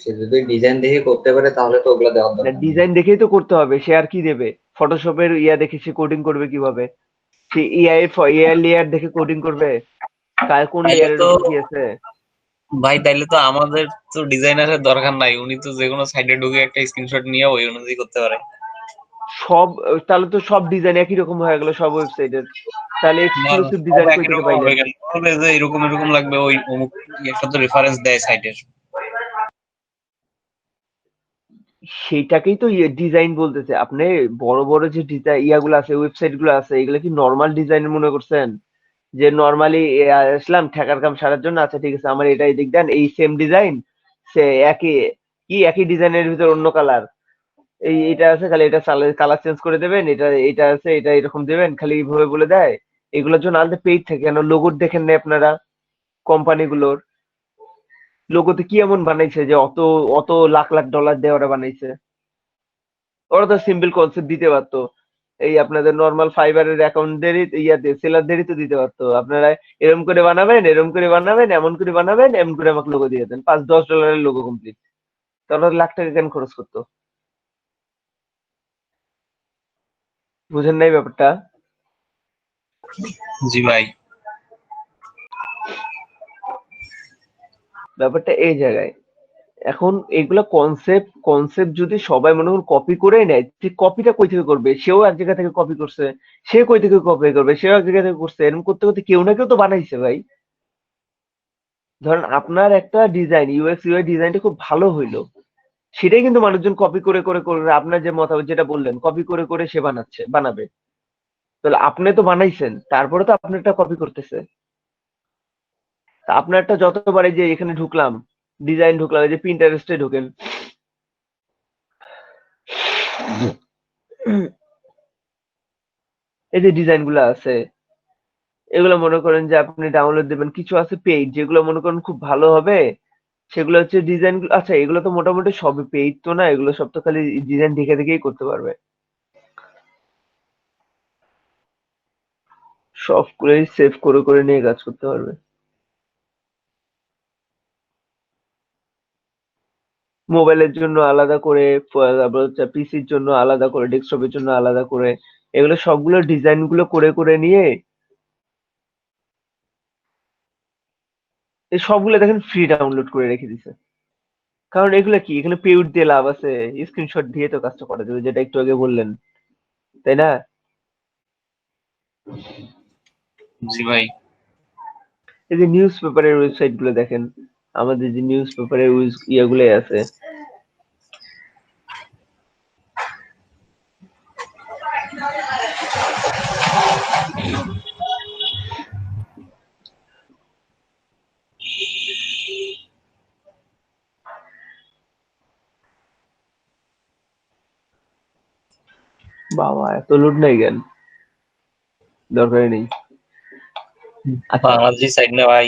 সে যদি ডিজাইন দেখে করতে পারে তাহলে তো ওগুলা দেওয়ার না, দরকার নেই। ডিজাইন দেখেই তো করতে হবে। সে আর কি দেবে? ফটোশপের ইয়া দেখে সে কোডিং করবে কিভাবে? সে এআই লেয়ার দেখে কোডিং করবে? কোন তাইলে লেয়ারের তো উপর কি আছে? ভাই তাইলে তো আমাদের তো ডিজাইনারের দরকার নাই, উনি তো যে কোনো সাইডে ঢুকে একটা স্ক্রিনশট নিয়ে ওই অনুযায়ী করতে পারে। সব, তাহলে তো সব ডিজাইন একই রকম হয়ে গেল সব ওয়েবসাইটের। তাহলে না এক্সক্লুসিভ সব ডিজাইন কই একই থেকে রকম হবে পাইলেন? কেন? বলবে যে এরকম এরকম লাগবে, ওই অমুক একটা তো রেফারেন্স দেয় সাইটের। সেইটাকেই তো ডিজাইন বলতেছে। আপনি বড় বড় যে ডিজাইন ইয়াগুলো আছে, ওয়েবসাইট গুলো আছে, এগুলো কি নর্মাল ডিজাইন মনে করছেন? যে নর্মালি আসলাম ঠেকার কাম সারার জন্য, আচ্ছা ঠিক আছে আমার এটা এদিক দেন, এই সেম ডিজাইন, সে একই ডিজাইনের ভিতর অন্য কালার, এটা আছে খালি এটা কালার চেঞ্জ করে দেবেন, এটা আছে এটা এরকম দেবেন, খালি এইভাবে বলে দেয়। এগুলোর জন্য আলাদা পেইড থাকে। কেন লোগো দেখেন না আপনারা কোম্পানিগুলোর? লোগোতে কি এমন বানাইছে যে অত অত লাখ লাখ ডলার দিয়ে ওরা বানাইছে? ওরা তো সিম্পল কনসেপ্ট দিতে পারতো। এই আপনাদের নর্মাল ফাইবারের অ্যাকাউন্টদেরই ইয়াতে সেলারদেরই তো দিতে পারতো। আপনারা এরম করে বানাবেন, এরম করে বানাবেন, এমন করে বানাবেন, এমন করে আমাকে লোগো দিয়ে দেন, $5-10 লোগো কমপ্লিট। তারপর লাখ টাকা কেন খরচ করতো? বুঝেন নাই ব্যাপারটা? জি ভাই। ব্যাপারটা এই জায়গায়। এখন এগুলা কনসেপ্ট যদি সবাই মনে করুন কপি করে নেয়, যে কপিটা কই থেকে করবে? সেও এক জায়গা থেকে কপি করছে, সে কই থেকে কপি করবে? সেও এক জায়গা থেকে করছে। এরকম করতে করতে কেউ না কেউ তো বানাইছে ভাই। ধরেন আপনার একটা ডিজাইন, ইউএক্স ইউআই ডিজাইনটা খুব ভালো হইলো, সেটাই কিন্তু মানুষজন কপি করে করে করে আপনার যে মতামত যেটা বললেন, কপি করে করে সে বানাবে। তাহলে আপনি তো বানাইছেন, তারপরে তো আপনারটা কপি করতেছে। তা আপনারটা যতবার এই যে এখানে ঢুকলাম, ডিজাইন ঢুকলাম, এই যে পিন্টারেস্টে ঢোকেন, এই যে ডিজাইন গুলো আছে, এগুলো মনে করেন যে আপনি ডাউনলোড দেবেন। কিছু আছে পেইড, যেগুলো মনে করেন খুব ভালো হবে, সেগুলো হচ্ছে ডিজাইন। আচ্ছা, এগুলো তো মোটামুটি সবই পেইড তো না, এগুলো সব তো খালি ডিজাইন দেখে দেখেই করতে পারবে। সবগুলোই সেভ করে করে নিয়ে কাজ করতে পারবে। মোবাইলের জন্য আলাদা করে, তারপর হচ্ছে পিসির জন্য আলাদা করে, ডেস্কটপের জন্য আলাদা করে, এগুলো সবগুলো ডিজাইন গুলো করে করে নিয়ে এই সবগুলো দেখেন ফ্রি ডাউনলোড করে রেখে দিছে। কারণ এগুলো কি, এখানে পেইড দিয়ে লাভ আছে? স্ক্রিনশট দিয়ে তো কাজটা করা যাবে, যেটা একটু আগে বললেন, তাই না? জি ভাই। এই যে নিউজ পেপারের ওয়েবসাইট গুলো দেখেন, আমাদের যে নিউজ পেপারের ইয়েগুলো আছে, বাবা এত লোড নাই কেন? দরকারই নেই। আচ্ছা, বাংলাদেশি সাইড না ভাই।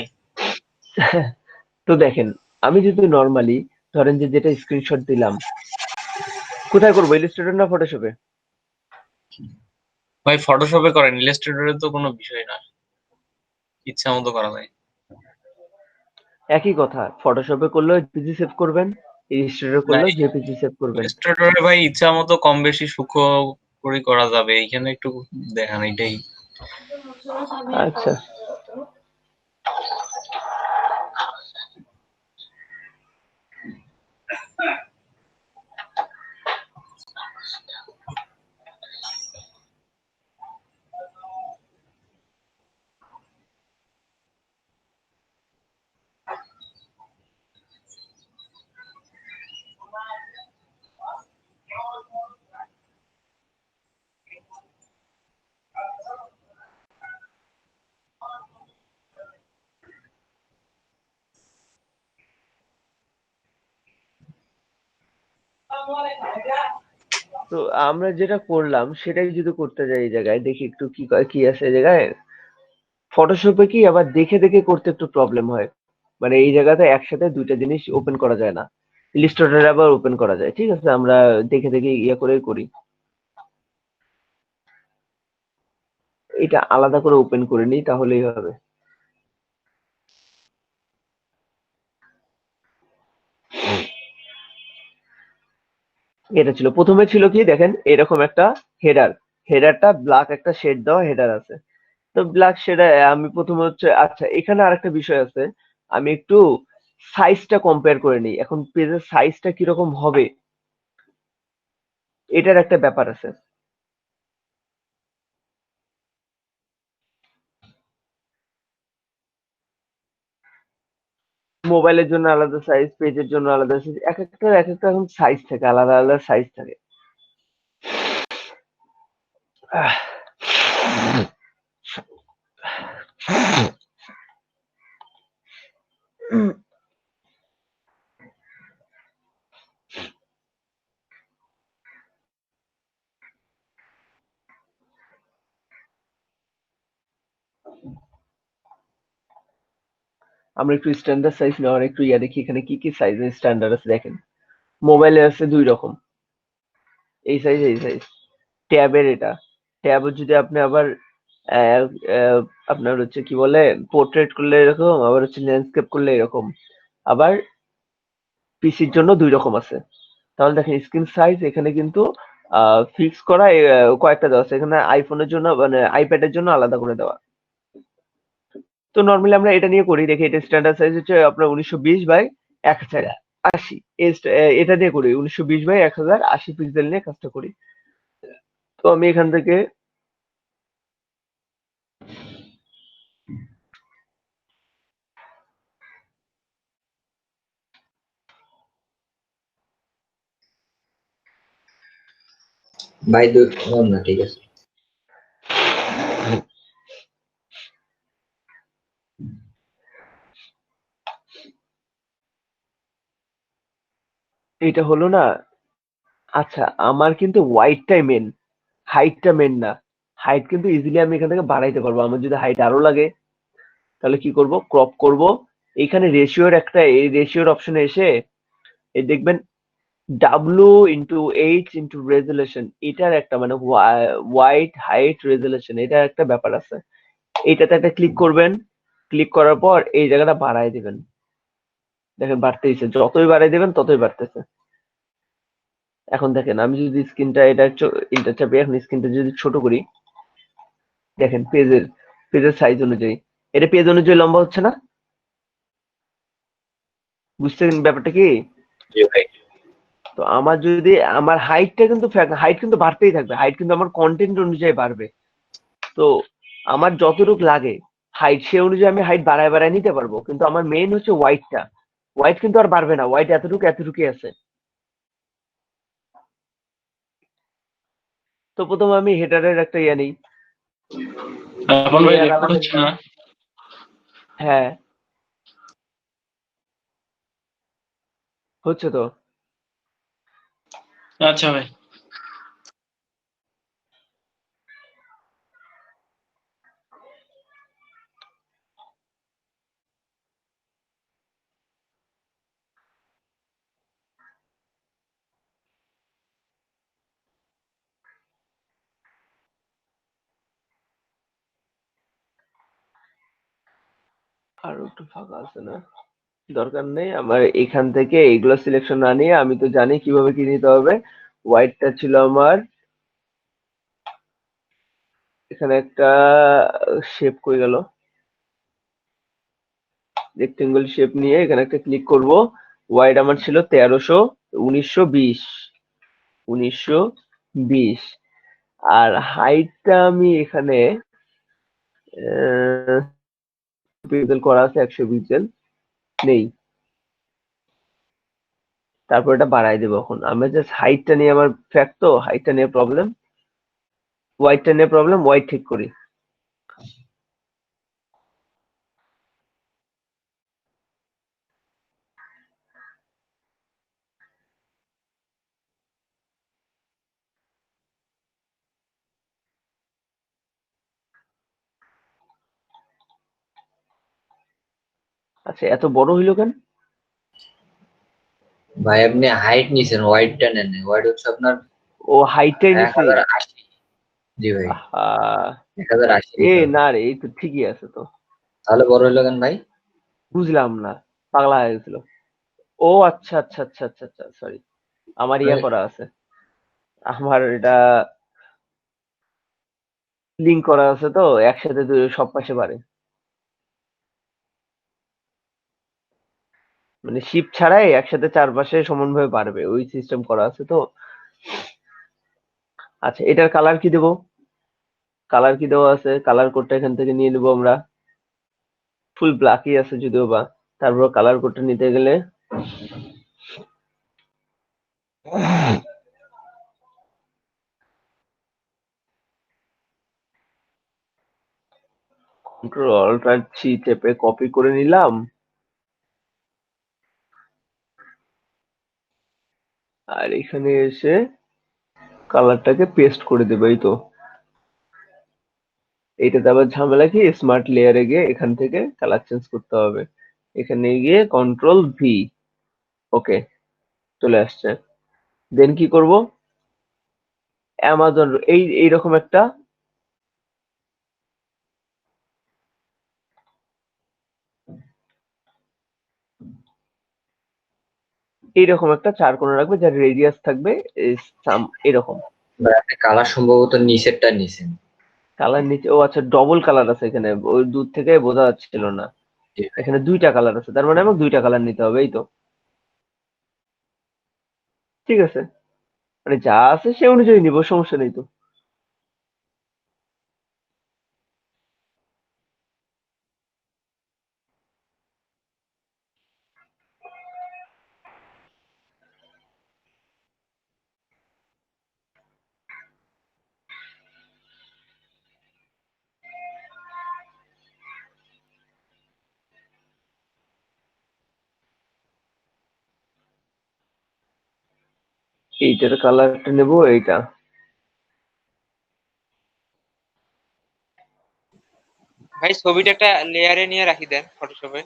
তো দেখেন, আমি যদি নরমালি ধরেন যে যেটা স্ক্রিনশট দিলাম, কোথায় করবো, ইলাস্ট্রেটর না ফটোশপে? ভাই ফটোশপে করেন, ইলাস্ট্রেটরে তো কোনো বিষয় না, ইচ্ছা মতো করা যায়। একই কথা, ফটোশপে করলেও জেপিজি সেভ করবেন, ইলাস্ট্রেটর করলেও জেপিজি সেভ করবেন। ইলাস্ট্রেটরে ভাই ইচ্ছা মতো কম বেশি সূক্ষ্ম করে করা যাবে, এইখানে একটু দেখান এটাই। আচ্ছা, তো আমরা যেটা করলাম সেটাই যদি করতে যাই, এই জায়গায় দেখি একটু কি আছে এই জায়গায়। ফটোশপে কি আবার দেখে দেখে করতে একটু প্রবলেম হয়, মানে এই জায়গাতে একসাথে দুইটা জিনিস ওপেন করা যায় না। ইলাস্ট্রেটরে আবার ওপেন করা যায়, ঠিক আছে, আমরা দেখে দেখে ইয়ে করেই করি। এটা আলাদা করে ওপেন করে নিই, তাহলেই হবে। এটা ছিল প্রথমে, ছিল কি দেখেন, এরকম একটা হেডার, হেডারটা ব্ল্যাক একটা শেড দেওয়া হেডার আছে। তো ব্ল্যাক শেড আমি প্রথমে হচ্ছে, আচ্ছা এখানে আরেকটা বিষয় আছে, আমি একটু সাইজটা কম্পেয়ার করে নিই, এখন পেজের সাইজটা কিরকম হবে এটার একটা ব্যাপার আছে। মোবাইলের জন্য আলাদা সাইজ, পেজের জন্য আলাদা সাইজ, এক একটা এখন সাইজ থাকে, আলাদা আলাদা সাইজ থাকে। আহ, আমরা একটু স্ট্যান্ডার্ড সাইজ নেওয়ার একটু ইয়া দেখি, এখানে কি কি সাইজের স্ট্যান্ডার্ড আছে দেখেন। মোবাইলে আছে দুই রকম, এই সাইজ এই সাইজ। ট্যাবের এটা, ট্যাব যদি আপনি আবার আহ, আহ, আপনার হচ্ছে কি বলে, পোর্ট্রেট করলে এরকম, আবার হচ্ছে ল্যান্ডস্কেপ করলে এরকম, আবার পিসির জন্য দুই রকম আছে। তাহলে দেখেন স্ক্রিন সাইজ এখানে কিন্তু ফিক্স করা, কয়েকটা দেওয়া আছে এখানে, আইফোনের জন্য মানে আইপ্যাডের জন্য আলাদা করে দেওয়া। তো নর্মালি আমরা এটা নিয়ে করি, দেখি এটা স্ট্যান্ডার্ড সাইজ হচ্ছে আপনার 1920 বাই 1080। এটা দিয়ে করি 1920 বাই 1080 পিক্সেল নিয়ে কাজটা করি। তো আমি এখান থেকে ভাই না, ঠিক আছে। এটা হলো না। আচ্ছা, আমার কিন্তু ওয়াইডটাই মেন, হাইটটা মেন না। হাইট কিন্তু ইজিলি আমি এখান থেকে বাড়াইতে পারবো। আমার যদি হাইট আরো লাগে তাহলে কি করব, ক্রপ করব। এইখানে রেশিওর একটা, এই রেশিওর অপশনে এসে এই দেখবেন W/H রেজুলেশন, এটার একটা মানে ওয়াইড হাইট রেজুলেশন, এটার একটা ব্যাপার আছে। এইটাতে একটা ক্লিক করবেন, ক্লিক করার পর এই জায়গাটা বাড়ায় দিবেন। দেখেন বাড়তেইছে, যতই বাড়াই দিবেন ততই বাড়তেছে। এখন দেখেন আমি যদি স্ক্রিনটা এটা চাপি, এখন স্ক্রিনটা যদি ছোট করি, দেখেন পেজের সাইজ অনুযায়ী এটা পেজ অনুযায়ী লম্বা হচ্ছে না? বুঝছেন ব্যাপারটা কি? জি ভাই। তো আমার যদি আমার হাইটটা কিন্তু হাইট কিন্তু বাড়তেই থাকবে, হাইট কিন্তু আমার কন্টেন্ট অনুযায়ী বাড়বে। তো আমার যতটুকু লাগে হাইট, সে অনুযায়ী আমি হাইট বাড়ায় বাড়ায় নিতে পারবো। কিন্তু আমার মেইন হচ্ছে ওয়াইডটা, ওয়াইড কিন্তু আর বাড়বে না, ওয়াইড এতটুকুই আছে। তো প্রথমে আমি হেডারের একটা ইয়ে নেই, এখন ভাই লেয়ার রেকর্ড আলাদা হচ্ছে নিলাম। না? হ্যাঁ হচ্ছে তো। আচ্ছা ভাই। আরো একটু ফাঁকা আছে না? দরকার নেই আমার এখান থেকে এইগুলো সিলেকশন না নিয়ে, আমি তো জানি কিভাবে কি নিতে হবে। হোয়াইটটা ছিল আমার এখানে একটা শেপ কই গেল, রেক্টেঙ্গল শেপ নিয়ে এখানে একটা ক্লিক করব। ওয়াইড আমার ছিল 1920 আর হাইটটা আমি এখানে পিক্সেল করা আছে, 100 পিক্সেল নেই। তারপর এটা বাড়াই দেবো। এখন আমরা জাস্ট হাইটটা নিয়ে আমার ফ্যাক্ট, তো হাইটটা নিয়ে প্রবলেম, ওয়াইডটা নিয়ে প্রবলেম, ওয়াইড ঠিক করি। আচ্ছা এত বড় হইলো কেন? ভাই আপনি হাইট নিছেন, ওয়াইডটা নেন নাই। ওয়াইড হচ্ছে আপনার ও হাইটটাই নিছি। 1080। জি ভাই, আহ 1080 এ নিতে হবে। না রে, এই তো ঠিকই আছে তো। তাহলে বড় হইলো কেন ভাই? বুঝলাম না, পাগলা হয়ে গেছিল। ও আচ্ছা আচ্ছা আচ্ছা আচ্ছা আচ্ছা, সরি। আমার ইয়া করা আছে, আমার এটা লিঙ্ক করা আছে, তো একসাথে সব পাশে বাড়ে, মানে শিপ ছাড়াই একসাথে চারপাশে সমানভাবে বাড়বে, ওই সিস্টেম করা আছে তো। আচ্ছা এটার কালার কি দেবো? কালার কি দেওয়া আছে? কালার কোডটা এখান থেকে নিয়ে নেবো আমরা। ফুল ব্ল্যাকই আছে যদিও বা, তারপর কালার কোডটা নিতে গেলে কন্ট্রোল অল্টার সি চেপে কপি করে নিলাম, আর এখানে এসে কালারটাকে পেস্ট করে দেবো। এই তো, এইটাতে আবার ঝামেলা কি, স্মার্ট লেয়ারে গিয়ে এখান থেকে কালার চেঞ্জ করতে হবে। এখানে গিয়ে কন্ট্রোল ভি, ওকে চলে আসছে। দেন কি করব, অ্যামাজন এইরকম একটা, এইরকম একটা চার কোণা রাখবে, যার রেডিয়াস থাকবে এরকম। ভাই আপনি কালার সম্ভবত নিচেরটা নিছেন। কালার নিচে, ও আচ্ছা ডবল কালার আছে এখানে, ওই দূর থেকে বোঝা যাচ্ছিল না। জি ভাই। এখানে দুইটা কালার আছে, তার মানে আমাকে দুইটা কালার নিতে হবে। এই তো ঠিক আছে, মানে যা আছে সে অনুযায়ী নিবো, সমস্যা নেই তো। এইটার কালারটা নেব, এইটা। ভাই ছবিটা একটা লেয়ারে নিয়ে রাখি দেন ফটোশপে।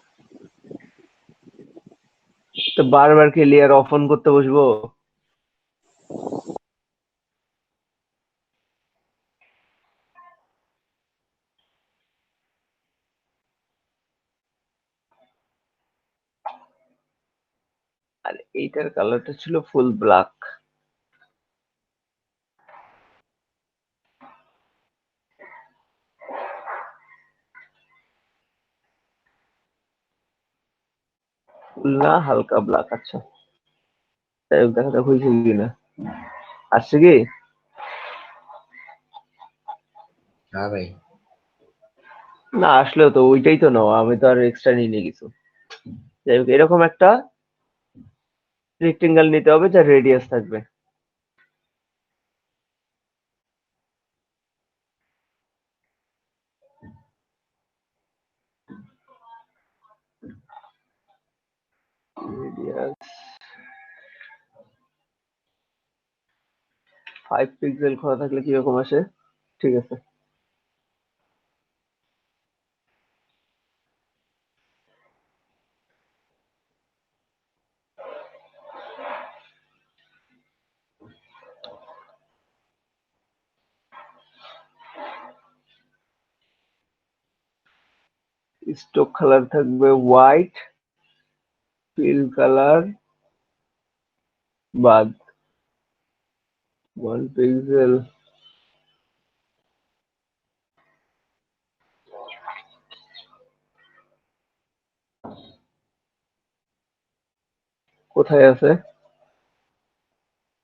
তো বারবার কি লেয়ার অফ অন করতে বসবো? আর এইটার কালারটা ছিল ফুল ব্ল্যাক। ফুল না, হালকা ব্ল্যাক। আচ্ছা, যাই হোক, দেখা যাক হয়েছে কিনা। আসছে কি? হ্যাঁ ভাই। না আসলেও তো ওইটাই তো নাও, আমি তো আর এক্সট্রা নিয়ে কিছু। যাই হোক, এরকম একটা রেক্টেঙ্গেল নিতে হবে যার রেডিয়াস থাকবে। রেডিয়াস 5 পিক্সেল খোলা থাকলে কিরকম আসে? ঠিক আছে। স্টক কালার থাকবে হোয়াইট, ফিল কালার বাদ 1 পিক্সেল। কোথায় আছে?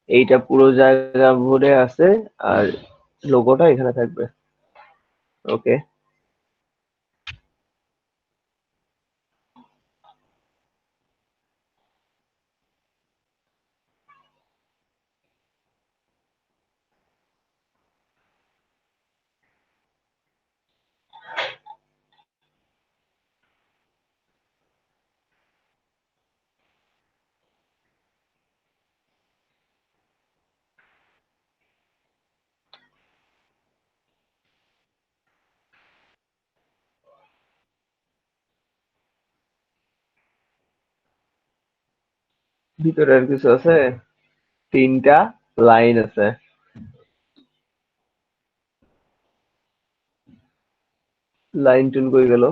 এইটা পুরো জায়গা ভরে আছে, আর লোগোটা এখানে থাকবে। ওকে। ভিতরে আর কিছু আছে? 3টা লাইন আছে। লাইন টুন কই গেল?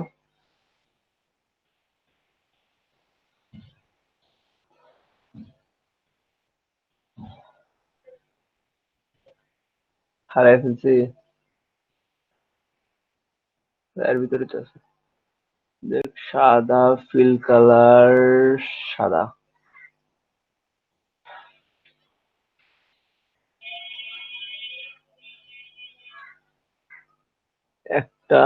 হারাই ফেলছি। এর ভিতরে তো আছে। দেখ, সাদা ফিল কালার, সাদা। একটা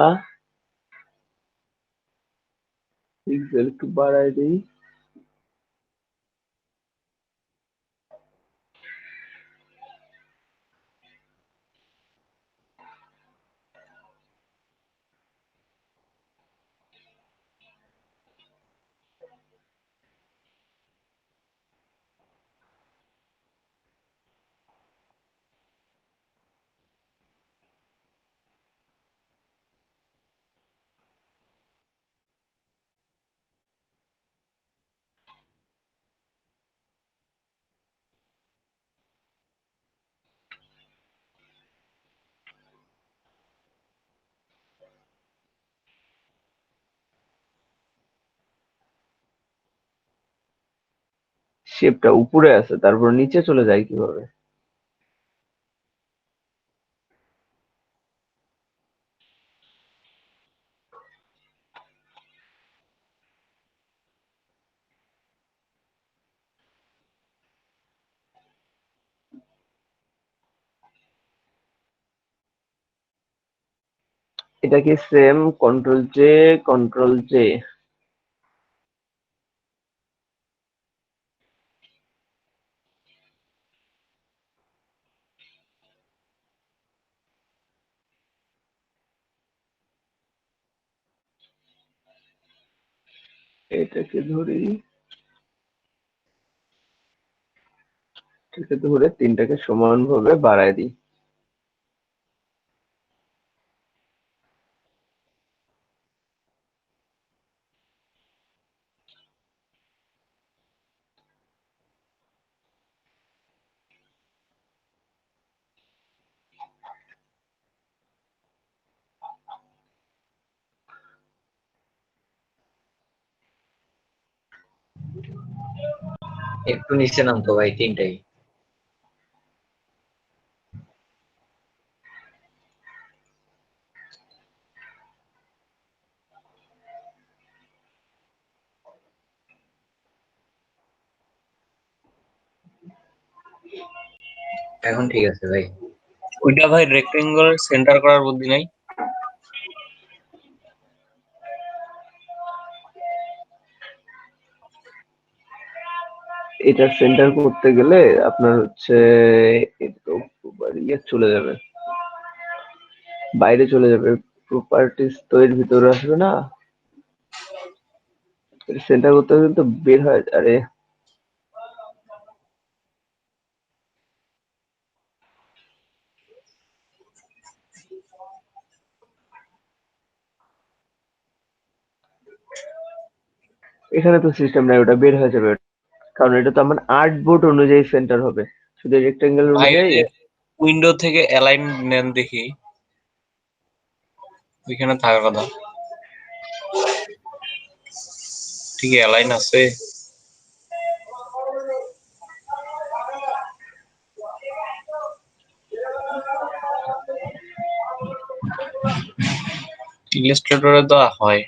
পিক্সেল একটু বাড়াই দিই। শেপটা উপরে আছে, তারপর নিচে চলে যায় কিভাবে? এটা কি same? Control J, control J. এটাকে ধরি, সেক্ষেত্রে করে 3টাকে সমানভাবে বাড়ায় দিই। একটু নিচে নামতো ভাই 3টাই। এখন ঠিক আছে ভাই। ওইটা ভাই রেক্টেঙ্গল সেন্টার করার বুদ্ধি নাই? এটা সেন্টার করতে গেলে আপনার হচ্ছে ইয়ে চলে যাবে, বাইরে চলে যাবে, প্রপার্টিজ তো এর ভিতরে আসবে না। সেন্টার করতে গেলে তো বের হয়। আরে এখানে তো সিস্টেম নাই, ওটা বের হয়ে যাবে, কারণ এটা তো আমার আর্টবোর্ড অনুযায়ী সেন্টার হবে, শুধু রেক্টেঙ্গেল ভাই অনুযায়ী। উইন্ডো থেকে অ্যালাইন নেন দেখি, ওইখানে থাকার কথা। ঠিক অ্যালাইন আছে? ইলাস্ট্রেটরে তো হয়।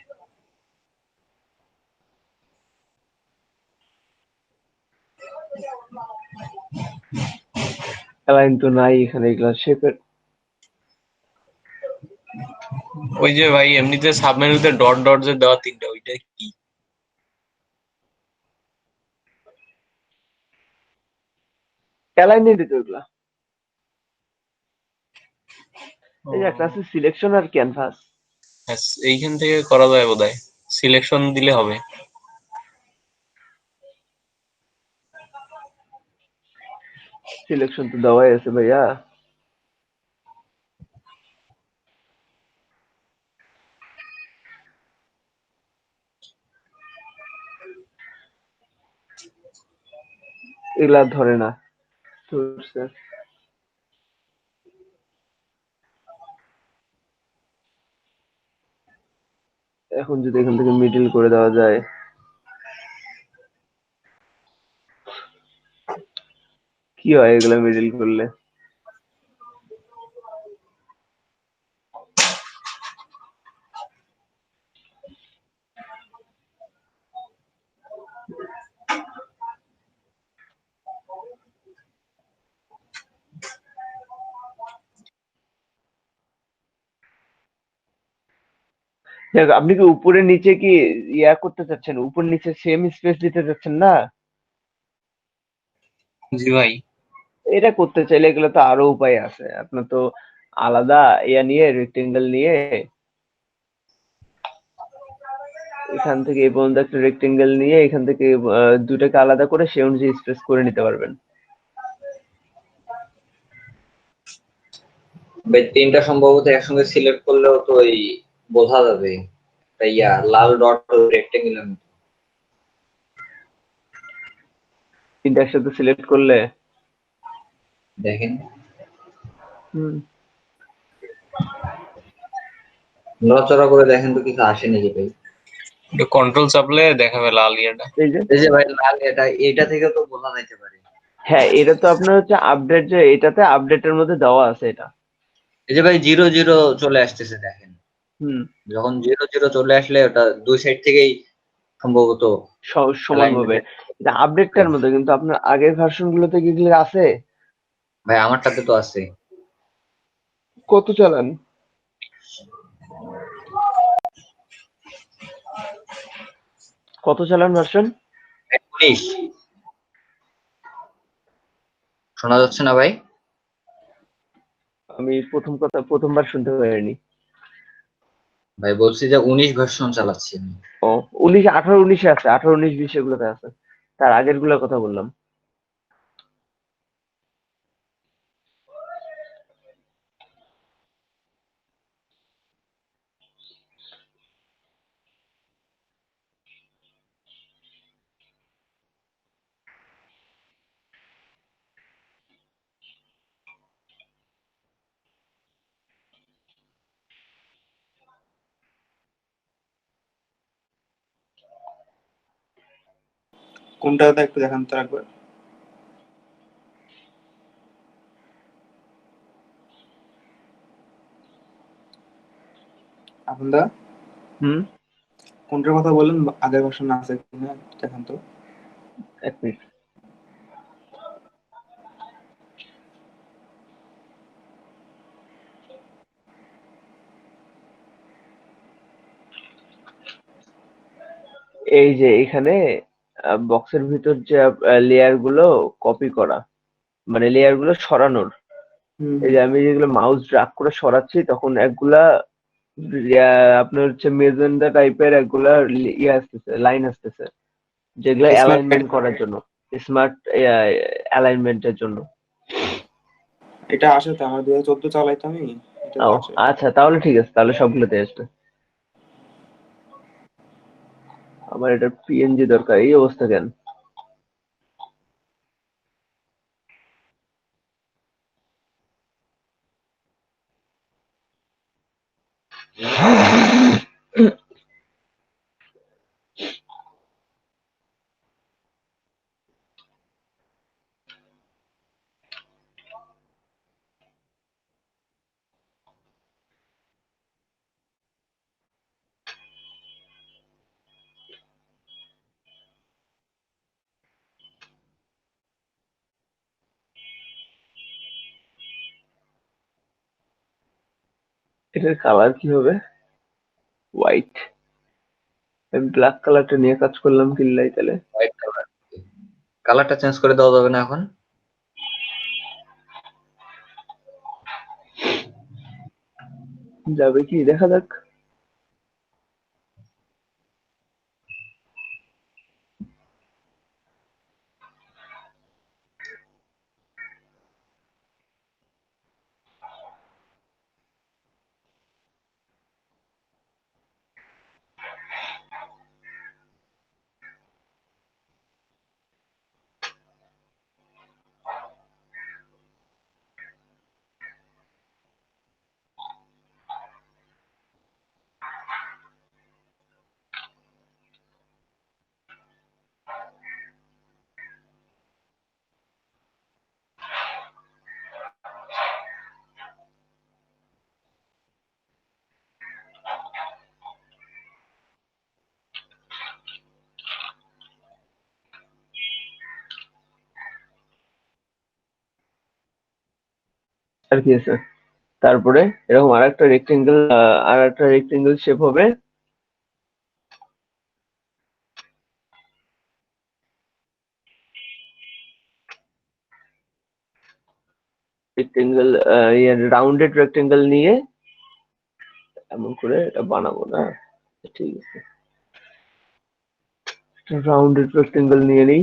অ্যালাইন তো নাই এখানে, এগুলা শেপের। ওই যে ভাই এমনিতে সাবমেনুতে ডট ডট যে দেওয়া 3টা, ওইটা কি? অ্যালাইন নেই দিতে ওগুলা। এই যে একটা আছে সিলেকশন আর ক্যানভাস। এইখান থেকে করা যায় বোধহয়, সিলেকশন দিলে হবে। সিলেকশন তো দেওয়াই আছে ভাইয়া। এগুলা ধরে না। এখন যদি এখান থেকে মিডল করে দেওয়া যায়, কি হয় এগুলা মিডল করলে? দেখ, আপনি কি উপরে নিচে কি ইয়া করতে চাচ্ছেন, উপর নিচে সেম স্পেস দিতে চাচ্ছেন না? জি ভাই। এটা করতে চাইলে এগুলো তো আরো উপায় আছে। আপনার তো আলাদা ইয়া নিয়ে, রেক্টেঙ্গেল নিয়ে এখান থেকে এই পর্যন্ত একটা রেক্টেঙ্গেল নিয়ে এখান থেকে দুটাকে আলাদা করে সে অনুযায়ী স্পেস করে নিতে পারবেন। ভাই 3টা সম্ভবত একসঙ্গে সিলেক্ট করলেও তো ওই বোঝা যাবে, তাই ইয়া লাল ডট রেক্টেঙ্গেল। 3টা একসাথে সিলেক্ট করলে দেখেন হুম, নড়াচড়া করে দেখেন তো কিছু আসে নাকি ভাই? এটা কন্ট্রোল চাপলে দেখাবে লাল ইয়েটা। এই যে ভাই লাল এটা থেকে তো বোঝা যাইতে পারে। হ্যাঁ, এটা তো আপনার হচ্ছে আপডেট, যে এটাতে আপডেটের মধ্যে দেওয়া আছে এটা। এই যে ভাই 0 0 চলে আসতেছে দেখেন, হুম, যখন 0 0 চলে আসলে ওটা দুই সাইড থেকেই সম্ভবত সমানভাবে। এটা আপডেটটার মধ্যে, কিন্তু আপনার আগের ভার্সন গুলোতে কি এগুলো আছে? ভাই আমারটাতে তো আছে। কত চালান? কত চালান ভার্সন? 19। শোনা যাচ্ছে না ভাই? আমি প্রথমবার শুনতে পারিনি ভাই। বলছি যে 19 ভার্সন চালাচ্ছি আমি। ও 19, 18, 19 আছে, 18, 19, 20 এগুলোতে আছে। তার আগের গুলোর কথা বললাম। কোনটা দাদা একটু দেখান তো একবার। আপন দা কোনটার কথা বললেন? আগের ভার্সন আছে কিনা দেখান তো। এক মিনিট। এই যে এখানে বক্সের ভিতর যে লেয়ার গুলো কপি করা, মানে লেয়ার গুলো সরানোর। এই যে আমি যেগুলো মাউস ড্রাগ করে সরাচ্ছি তখন একগুলা আপনার হচ্ছে মেজেন্ডা টাইপের একগুলা ইয়ে আসতেছে, লাইন আসতেছে, যেগুলো অ্যালাইনমেন্ট করার জন্য, স্মার্ট অ্যালাইনমেন্টের জন্য। এটা আসে তো, আমার 2014 চালাই তো আমি, এটা ও আসে। আচ্ছা, তাহলে ঠিক আছে, তাহলে সবগুলোতে আসবে। আমার এটা পিএনজি দরকার, এই অবস্থা কেন? এটার কালার কি হবে? হোয়াইট। আমি ব্ল্যাক কালারটা নিয়ে কাজ করলাম কিল্লাই তাহলে। হোয়াইট কালার, কালারটা চেঞ্জ করে দেওয়া যাবে না এখন? যাবে কি দেখা যাক। আর কি আছে? তারপরে এরকম আরেকটা রেক্টেঙ্গেল শেপ হবে। রেক্টেঙ্গেল, রাউন্ডেড রেক্টেঙ্গেল নিয়ে এমন করে এটা বানাবো না। ঠিক আছে, রাউন্ডেড রেক্টেঙ্গেল নিয়ে নিই।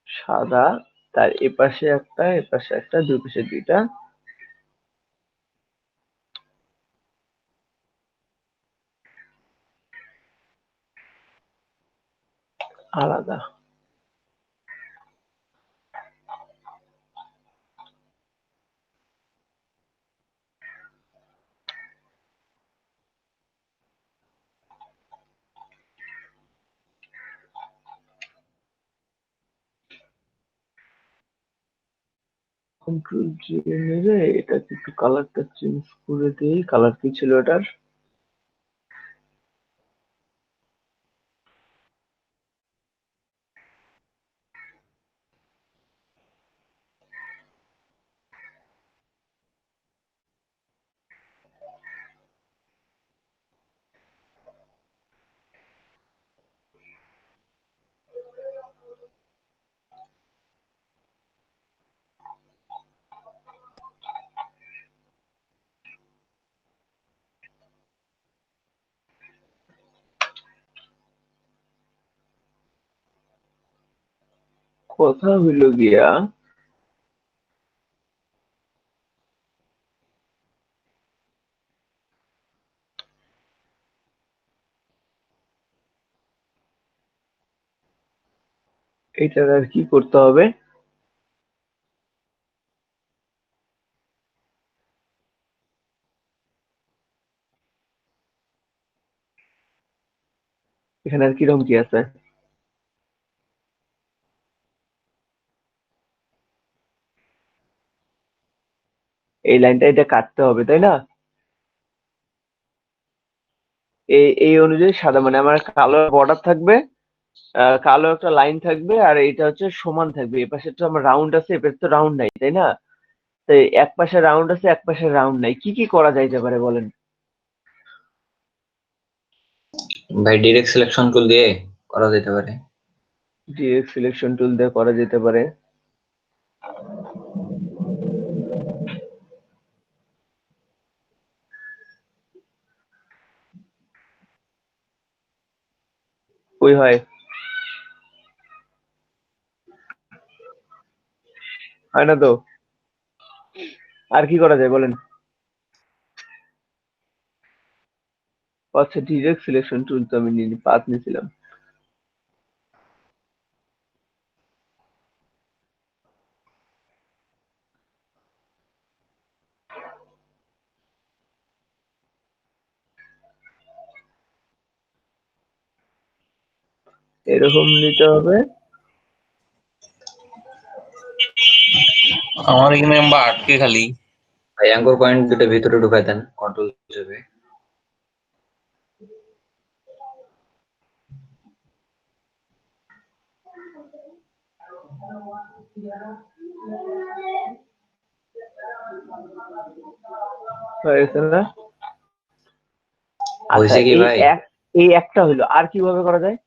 সাদা, তার এপাশে একটা, এপাশে একটা, দুই পাশে দুইটা। আলাদা। কন্ট্রোল জে মেরে এটাকে একটু কালারটা চেঞ্জ করে দেই। কালার কি ছিল এটার? কথা হইলো গিয়া এটার আর কি করতে হবে? এখানে আর কিরকম কি আছে? এই লাইনটা এটা কাটতে হবে, তাই না? এই অনুযায়ী সাদা মানে আমার কালো বর্ডার থাকবে, কালো একটা লাইন থাকবে, আর এটা হচ্ছে সমান থাকবে। এই পাশে তো আমার রাউন্ড আছে, এ পাশে তো রাউন্ড নাই, তাই না? তো এক পাশে রাউন্ড আছে, এক পাশে রাউন্ড নাই, কি কি করা যাইতে পারে বলেন? ভাই ডিরেক্ট সিলেকশন টুল দিয়ে করা যেতে পারে। ডিরেক্ট সিলেকশন টুল দিয়ে করা যেতে পারে। ওই হয় হয় না তো? আর কি করা যায় বলেন? আচ্ছা, ডিরেক্ট সিলেকশন টুল তো আমি পাত নিয়েছিলাম। এরকম নিতে হবে। আমার এখানে আমরা আটকে খালি। ভাই অ্যাঙ্কর পয়েন্ট দুটো ভিতরে ঢুকাই দেন কন্ট্রোল হিসেবে। হয়েছে না? আচ্ছা, হয়েছে কি ভাই? এই একটা হইলো, আর কিভাবে করা যায়?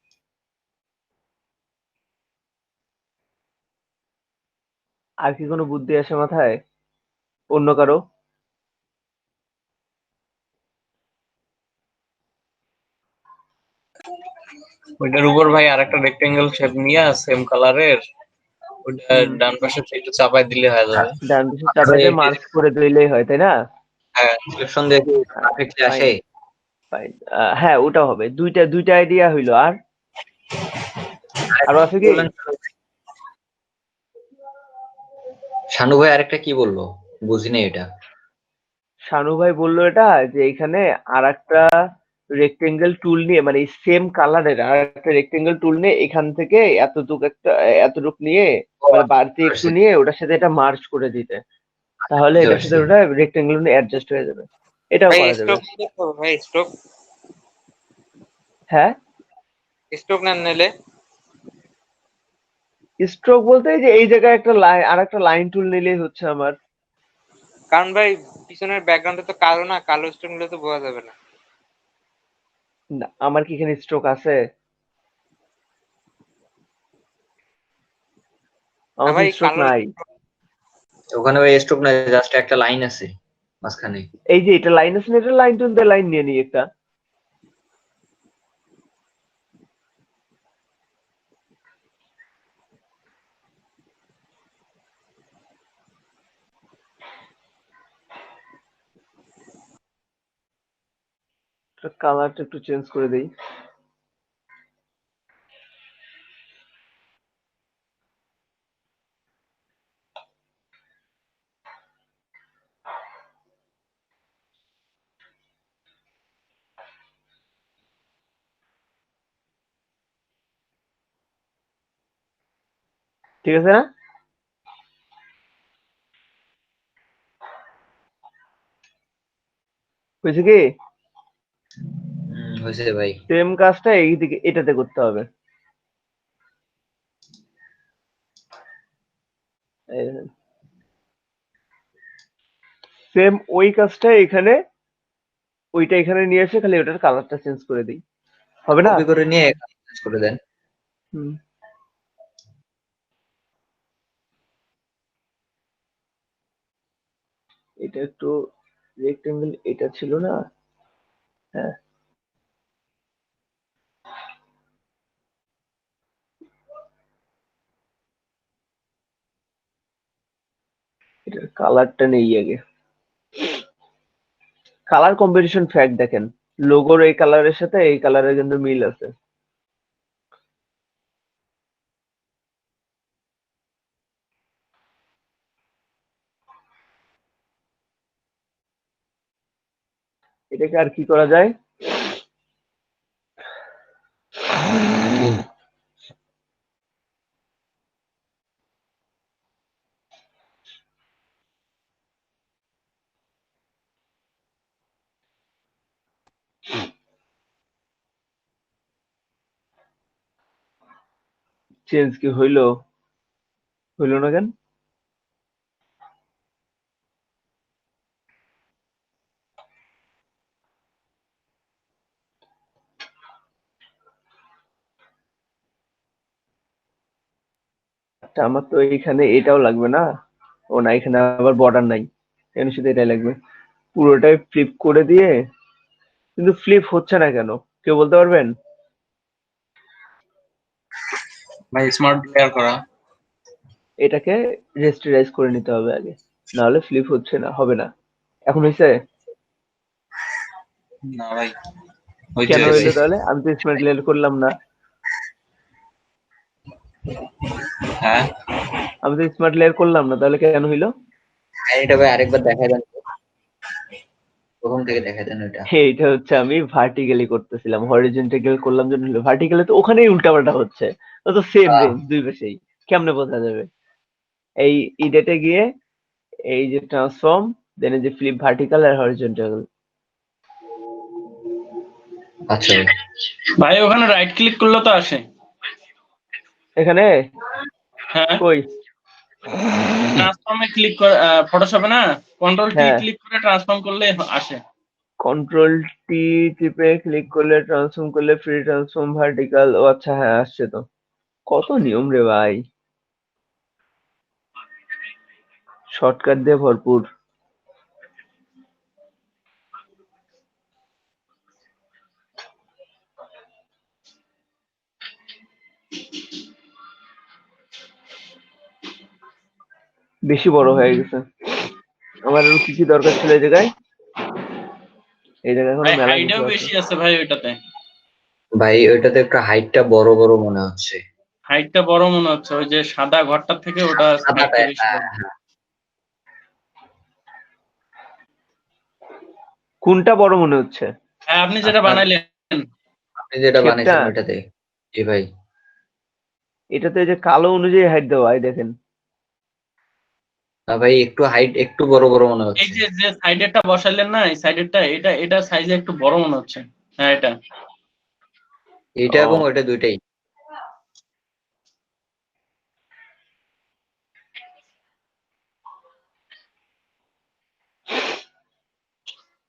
আর কি কোনো বুদ্ধি আসে মাথায় অন্য কারো? ওইটার উপর ভাই আরেকটা রেক্টেঙ্গেল শেপ নিয়ে সেম কালারের ওইটা ডান পাশে একটু চাপাই দিলে হয়ে যাবে। ডান পাশে চাপাই দিয়ে মার্ক করে দিলেই হয়, তাই না? হ্যাঁ, সিলেকশন দিয়ে কি পারফেক্টলি আসে? ফাইন। হ্যাঁ, ওটা হবে। দুইটা আইডিয়া হইলো। আর আরো আছে কি? শানু ভাই আরেকটা কি বললো বুঝিনি এটা। শানু ভাই বললো এটা যে এখানে আর একটা রেক্টেঙ্গেল টুল নিয়ে, মানে সেম কালারের আর একটা রেক্টেঙ্গেল টুল নিয়ে এখান থেকে এতটুক নিয়ে, মানে বাড়তি একটু নিয়ে ওটার সাথে এটা মার্জ করে দিতে, তাহলে এটার সাথে ওটা রেক্টেঙ্গেল অ্যাডজাস্ট হয়ে যাবে। এটাও ভাই করা যাবে। ভাই স্ট্রোক হ্যাঁ, স্ট্রোক না নিলে স্ট্রোক বলতে যে এই জায়গায় একটা লাইন, আর একটা লাইন টুল নিলেই হচ্ছে আমার। কারণ ভাই পিছনের ব্যাকগ্রাউন্ডে তো কালো না, কালো স্ট্রোক নিলে তো বোঝা যাবে না। না, আমার কি এখানে স্ট্রোক আছে? আমার স্ট্রোক নাই। ওখানে ওই স্ট্রোক না, জাস্ট একটা লাইন আছে মাঝখানে। এই যে এটা লাইন আছে না, এটা লাইন টুল দিয়ে লাইন নিয়ে নিই একটা। কালারটা একটু চেঞ্জ করে দেই। ঠিক আছে না? হয়েছে কি? হয়েছে ভাই। সেম কাজটা এইদিকে এটাতে করতে হবে। সেম ওই কাজটা এখানে, ওইটা এখানে নিয়ে এসে খালি ওটার কালারটা চেঞ্জ করে দিই, হবে না? কপি করে নিয়ে চেঞ্জ করে দেন। হুম। এটা একটু রেক্টেঙ্গেল, এটা ছিল না? হ্যাঁ, এটার কালারটা নেই আগে। কালার কম্বিনেশন ফ্যাক্ট দেখেন, লোগোর এই কালারের সাথে এই কালারের কিন্তু মিল আছে। এটাকে আর কি করা যায়? চেঞ্জ কি হইলো? হইলো না কেন? আচ্ছা, আমার তো এইখানে এটাও লাগবে না। ও না, এখানে আবার বর্ডার নাই, এখানে শুধু এটাই লাগবে। পুরোটাই ফ্লিপ করে দিয়ে, কিন্তু ফ্লিপ হচ্ছে না কেন, কেউ বলতে পারবেন? ভাই স্মার্ট ক্লিয়ার করা। এটাকে রেস্টারাইজ করে নিতে হবে আগে, না হলে ফ্লিপ হচ্ছে না, হবে না। এখন হয়েছে? না ভাই হইছে কেন হইছে। হইলো তাহলে? আমি তো স্মার্ট লেয়ার করলাম না। হ্যাঁ আমি তো স্মার্ট লেয়ার করলাম না, তাহলে কেন হইলো? এটা ভাই আরেকবার দেখাই দেন, প্রথম থেকে দেখাই দেন ওইটা। এইটা হচ্ছে আমি ভার্টিক্যালি করতেছিলাম, হরিজন্টাল করলাম জন্য হলো। ভার্টিক্যালি তো ওখানেই উল্টাপাল্টা হচ্ছে, ও তো সেম রেঞ্জ দুই পাশেই, কেমনে বোঝা যাবে? এই ইডেটে গিয়ে এই যে ট্রান্সফর্ম, দেন এই যে ফ্লিপ ভার্টিক্যাল আর হরিজন্টাল। আচ্ছা ভাই ওখানে রাইট ক্লিক করলে তো আসে। এখানে হ্যাঁ কই? ট্রান্সফর্মে ক্লিক করে ফটোশপে না কন্ট্রোল টি হ্যাঁ, ক্লিক করে ট্রান্সফর্ম করলে আসে। কন্ট্রোল টি টিপে ক্লিক করলে, ট্রান্সফর্ম করলে, ফ্রি ট্রান্সফর্ম ভার্টিক্যাল। ও আচ্ছা, হ্যাঁ আসছে তো। কত নিয়ম রে ভাই, শর্টকাট দিয়ে ভরপুর। বেশি বড় হয়ে গেছে, আমার আরো কি কি দরকার ছিল এই জায়গায়। এই জায়গায় এখনো ভাই মেলা কিছু হাইটও আছে। বেশি আছে ভাই ওইটাতে। ভাই ওইটাতে একটু হাইটটা বড় বড় মনে হচ্ছে। হাইটটা বড় মনে হচ্ছে, ওই যে সাদা ঘরটার থেকে ওটা হাইটটা বেশি বড়। কোনটা বড় মনে হচ্ছে? হ্যাঁ আপনি যেটা বানাইলেন, আপনি যেটা শেপটা? বানাইছেন ওইটাতে। জি ভাই। এটাতে এই যে কালো অনুযায়ী হাইট দেওয়া, এই দেখেন। না ভাই একটু হাইট একটু বড় বড় মনে এই হচ্ছে। যে যে সাইডেরটা বসাইলেন না, এই সাইডেরটা এটা এটা সাইজে একটু বড় মনে হচ্ছে। হ্যাঁ এটা এইটা ও, এবং ওইটা দুইটাই।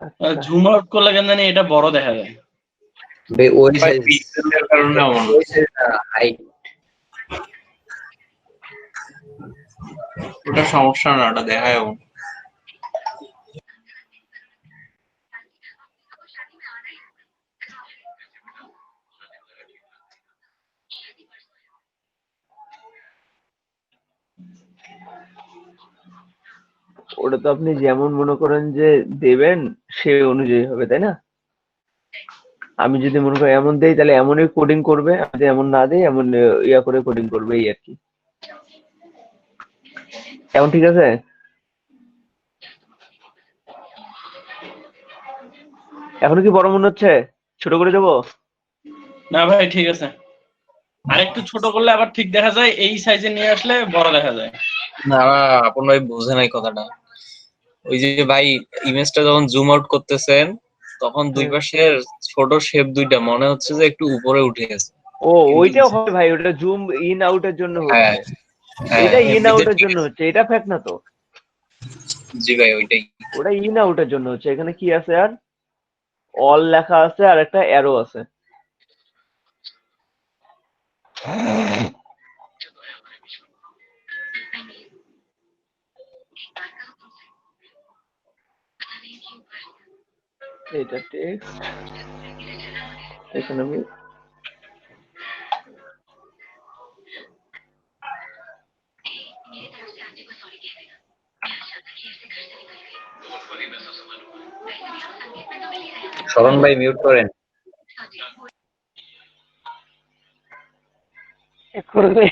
আচ্ছা। জুম আউট করলে কেন জানি এটা বড় দেখা যায়। ভাই ওই ভাই সাইজ, পিক্সেলের কারণে এমন। ওই সাইজ হাইট। ওটা সমস্যা না, ওটা দেখায় এমন। ওটা তো আপনি যেমন মনে করেন যে দেবেন, সে অনুযায়ী হবে, তাই না? আমি যদি মনে করি এমন দেই, তাহলে এমনই কোডিং করবে, আমি যদি এমন না দেই, এমন ইয়া করে কোডিং করবে, এই আর কি। এখন ঠিক আছে? এখনো কি বড় মনে হচ্ছে? ছোট করে দেবো? না ভাই ঠিক আছে, আরেকটু ছোট করলে আবার ঠিক দেখা যায়, এই সাইজে নিয়ে আসলে বড় দেখা যায়। না আপন ভাই বুঝে নাই কথাটা। ওই যে ভাই ইমেজটা যখন জুম আউট করতেছেন তখন দুই পাশের ছোট শেপ দুইটা মনে হচ্ছে যে একটু উপরে উঠে গেছে। ও, ওইটাও হবে ভাই, ওটা জুম ইন আউটের জন্য হ্যাঁ হচ্ছে। হ্যাঁ এটা ইন এমনিতে আউটের ঠিক জন্য আছে। হচ্ছে, এটা ফ্যাক্ট না তো। জি ভাই ওইটাই। ওটা ইন আউটের জন্য হচ্ছে। এখানে কি আছে আর? অল লেখা আছে আর একটা অ্যারো আছে। এটা টেক্সট, এখানে আমি শরণ ভাই মিউট করেন। করবে।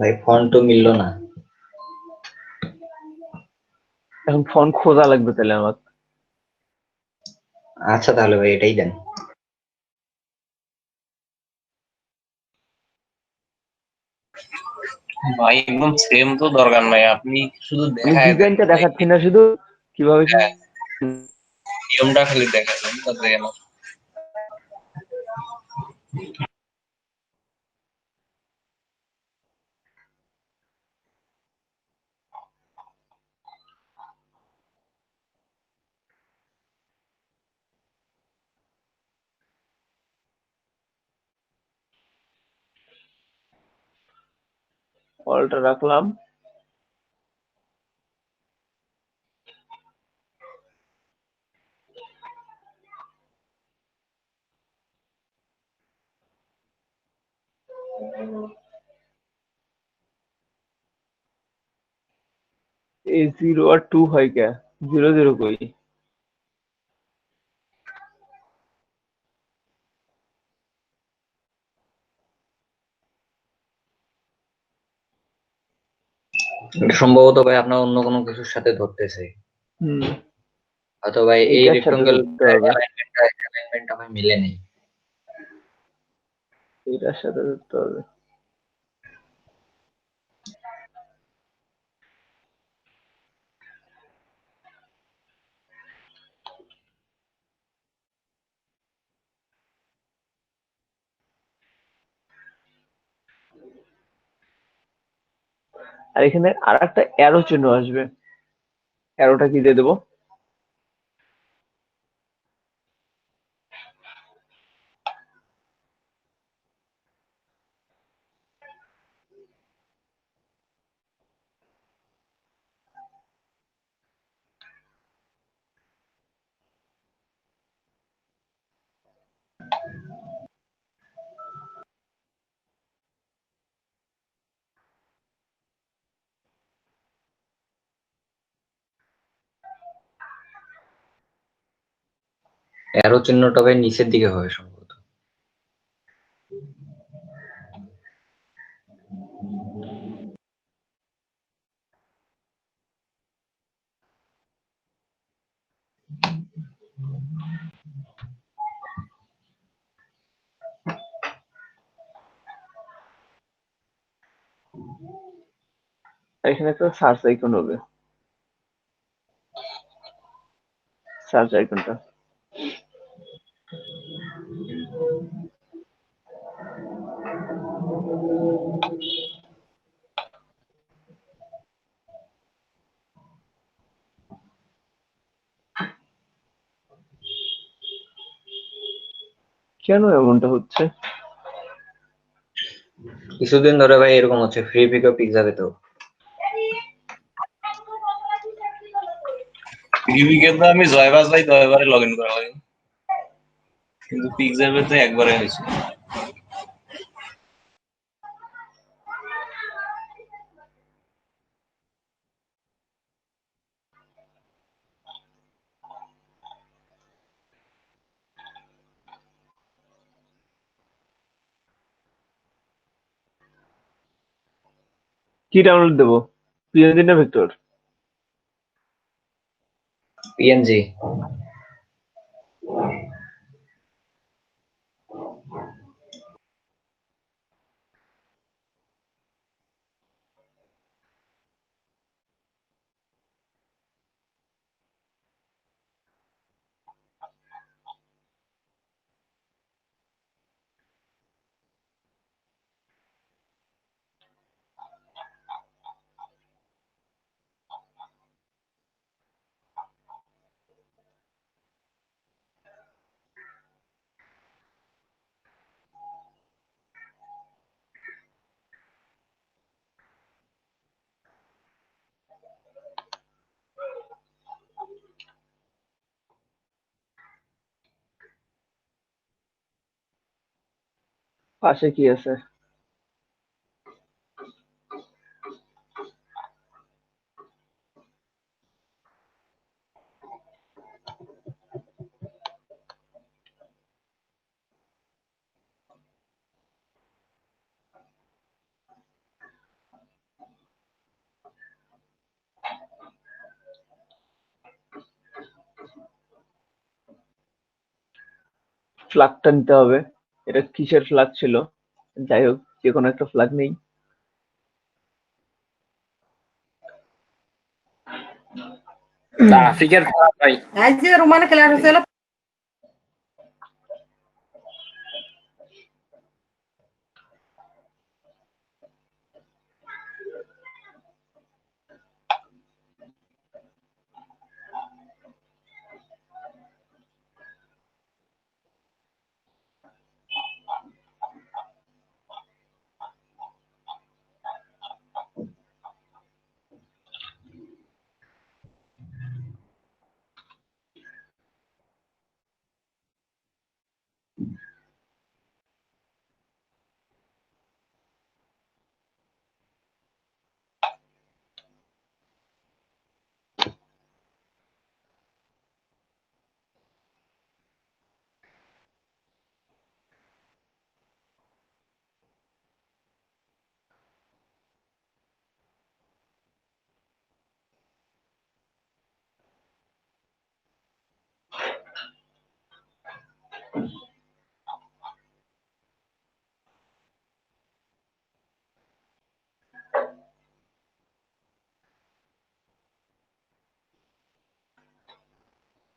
ভাই ফন্ট তো মিললো না। এখন ফোন খোঁজা লাগবে তাহলে আমার। আচ্ছা তাহলে ভাই এটাই দেন। ভাই একদম সেম তো দরকার নাই, আপনি শুধু আমি দেখায় দেন ডিজাইনটা দেখাচ্ছি না, শুধু কিভাবে কি নিয়মটা খালি দেখায় দেন তাতে আমার। অলটা রাখলাম। ए 0 और 2 है क्या? 0 0 कोई এটা সম্ভবত ভাই আপনার অন্য কোনো কিছুর সাথে ধরতেছে। হুম হয়তো ভাই এই এইটার সাথে রেক্টেঙ্গেল ধরতে হবে, অ্যালাইনমেন্টটা ভাই মিলে নেই। এটার সাথে ধরতে হবে। আর এখানে আর একটা অ্যারো চিহ্ন আসবে, অ্যারোটা কি দিয়ে দেবো? অ্যারো চিহ্নটা ভাই নিচের দিকে হবে সম্ভবত। আর এখানে একটা সার্চ আইকন হবে, সার্চ আইকনটা। কেন এমনটা হচ্ছে? কিছুদিন ধরে ভাই এরকম হচ্ছে, ফ্রি পিকআপ পিকজাবে তো। পিভিকে তো আমি জয়বাজ ভাই 10 বারে লগ ইন করা লাগে, কিন্তু পিকজাবে তো একবারে হয়েছে। কি ডাউনলোড দেবো, পিএনজি না ভেক্টর? পিএনজি। পাশে কি আছে? ফ্ল্যাগটা নিতে হবে। এটা কিসের ফ্ল্যাগ ছিল? যাই হোক, যে কোনো একটা ফ্ল্যাগ নেই। আফ্রিকার ভাই এই যে রোমানে ক্লাস হচ্ছিল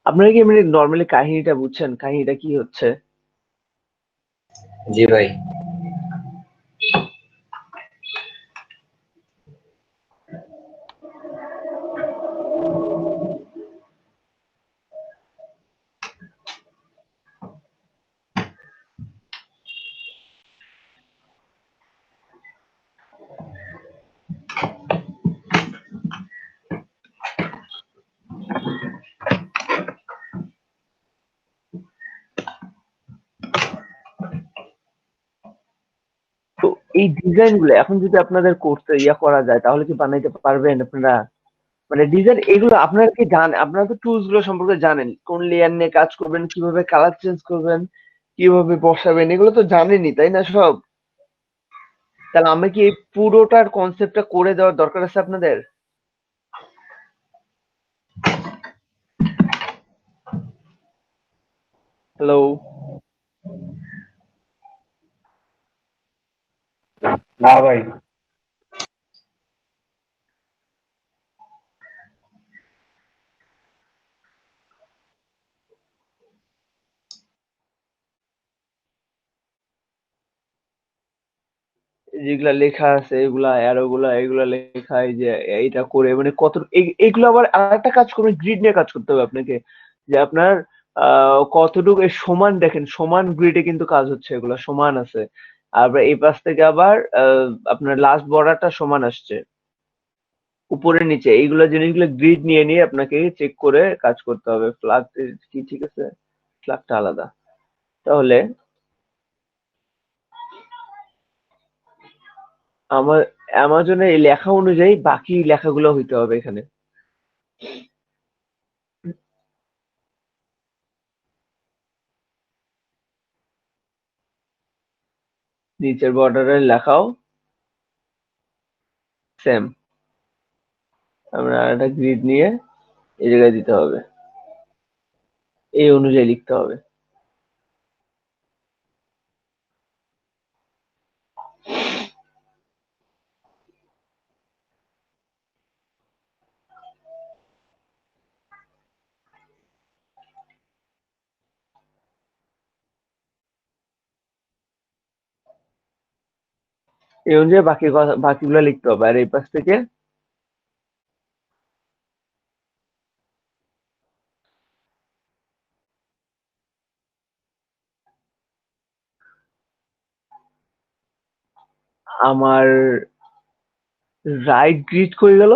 আপনারা কি এমনি নর্মালি কাহিনীটা বুঝছেন? কাহিনীটা কি হচ্ছে? জি ভাই। তো এই ডিজাইন গুলো এখন যদি আপনাদের করতে করা যায় তাহলে কি বানাইতে পারবেন আপনারা? মানে ডিজাইন এগুলো আপনারা কি জানেন? আপনারা তো টুলস গুলো সম্পর্কে জানেন, কোন লেয়ার নিয়ে কাজ করবেন, কিভাবে কালার চেঞ্জ করবেন, কিভাবে বসাবেন, এগুলো তো জানেনই তাই না সব? তাহলে আমি কি এই পুরোটার কনসেপ্টটা করে দেওয়ার দরকার আছে আপনাদের? হ্যালো, না ভাই, যেগুলা লেখা আছে এগুলা অ্যারো গুলা এগুলা লেখা, এই যে এইটা করে মানে কত এইগুলো আবার আরেকটা কাজ করবেন, গ্রিড নিয়ে কাজ করতে হবে আপনাকে, যে আপনার কতটুকু সমান দেখেন, সমান গ্রিডে কিন্তু কাজ হচ্ছে, এগুলা সমান আছে। আর এই পাশ থেকে আবার আপনার লাস্ট বর্ডারটা সমান আসছে, উপরে নিচে এইগুলো জিনিসগুলো গ্রিড নিয়ে নিয়ে আপনাকে চেক করে কাজ করতে হবে। ফ্ল্যাগ কি ঠিক আছে? ফ্ল্যাগটা আলাদা। তাহলে আমার অ্যামাজনে এই লেখা অনুযায়ী বাকি লেখাগুলো হইতে হবে এখানে। নিচের বর্ডারের লেখাও সেম, আমরা একটা গ্রিড নিয়ে এই জায়গায় দিতে হবে, এই অনুযায়ী লিখতে হবে। এই অনুযায়ী বাকি কথা বাকিগুলো লিখতে হবে। আর এই পাশ থেকে আমার রাইট গ্রিড কই গেল?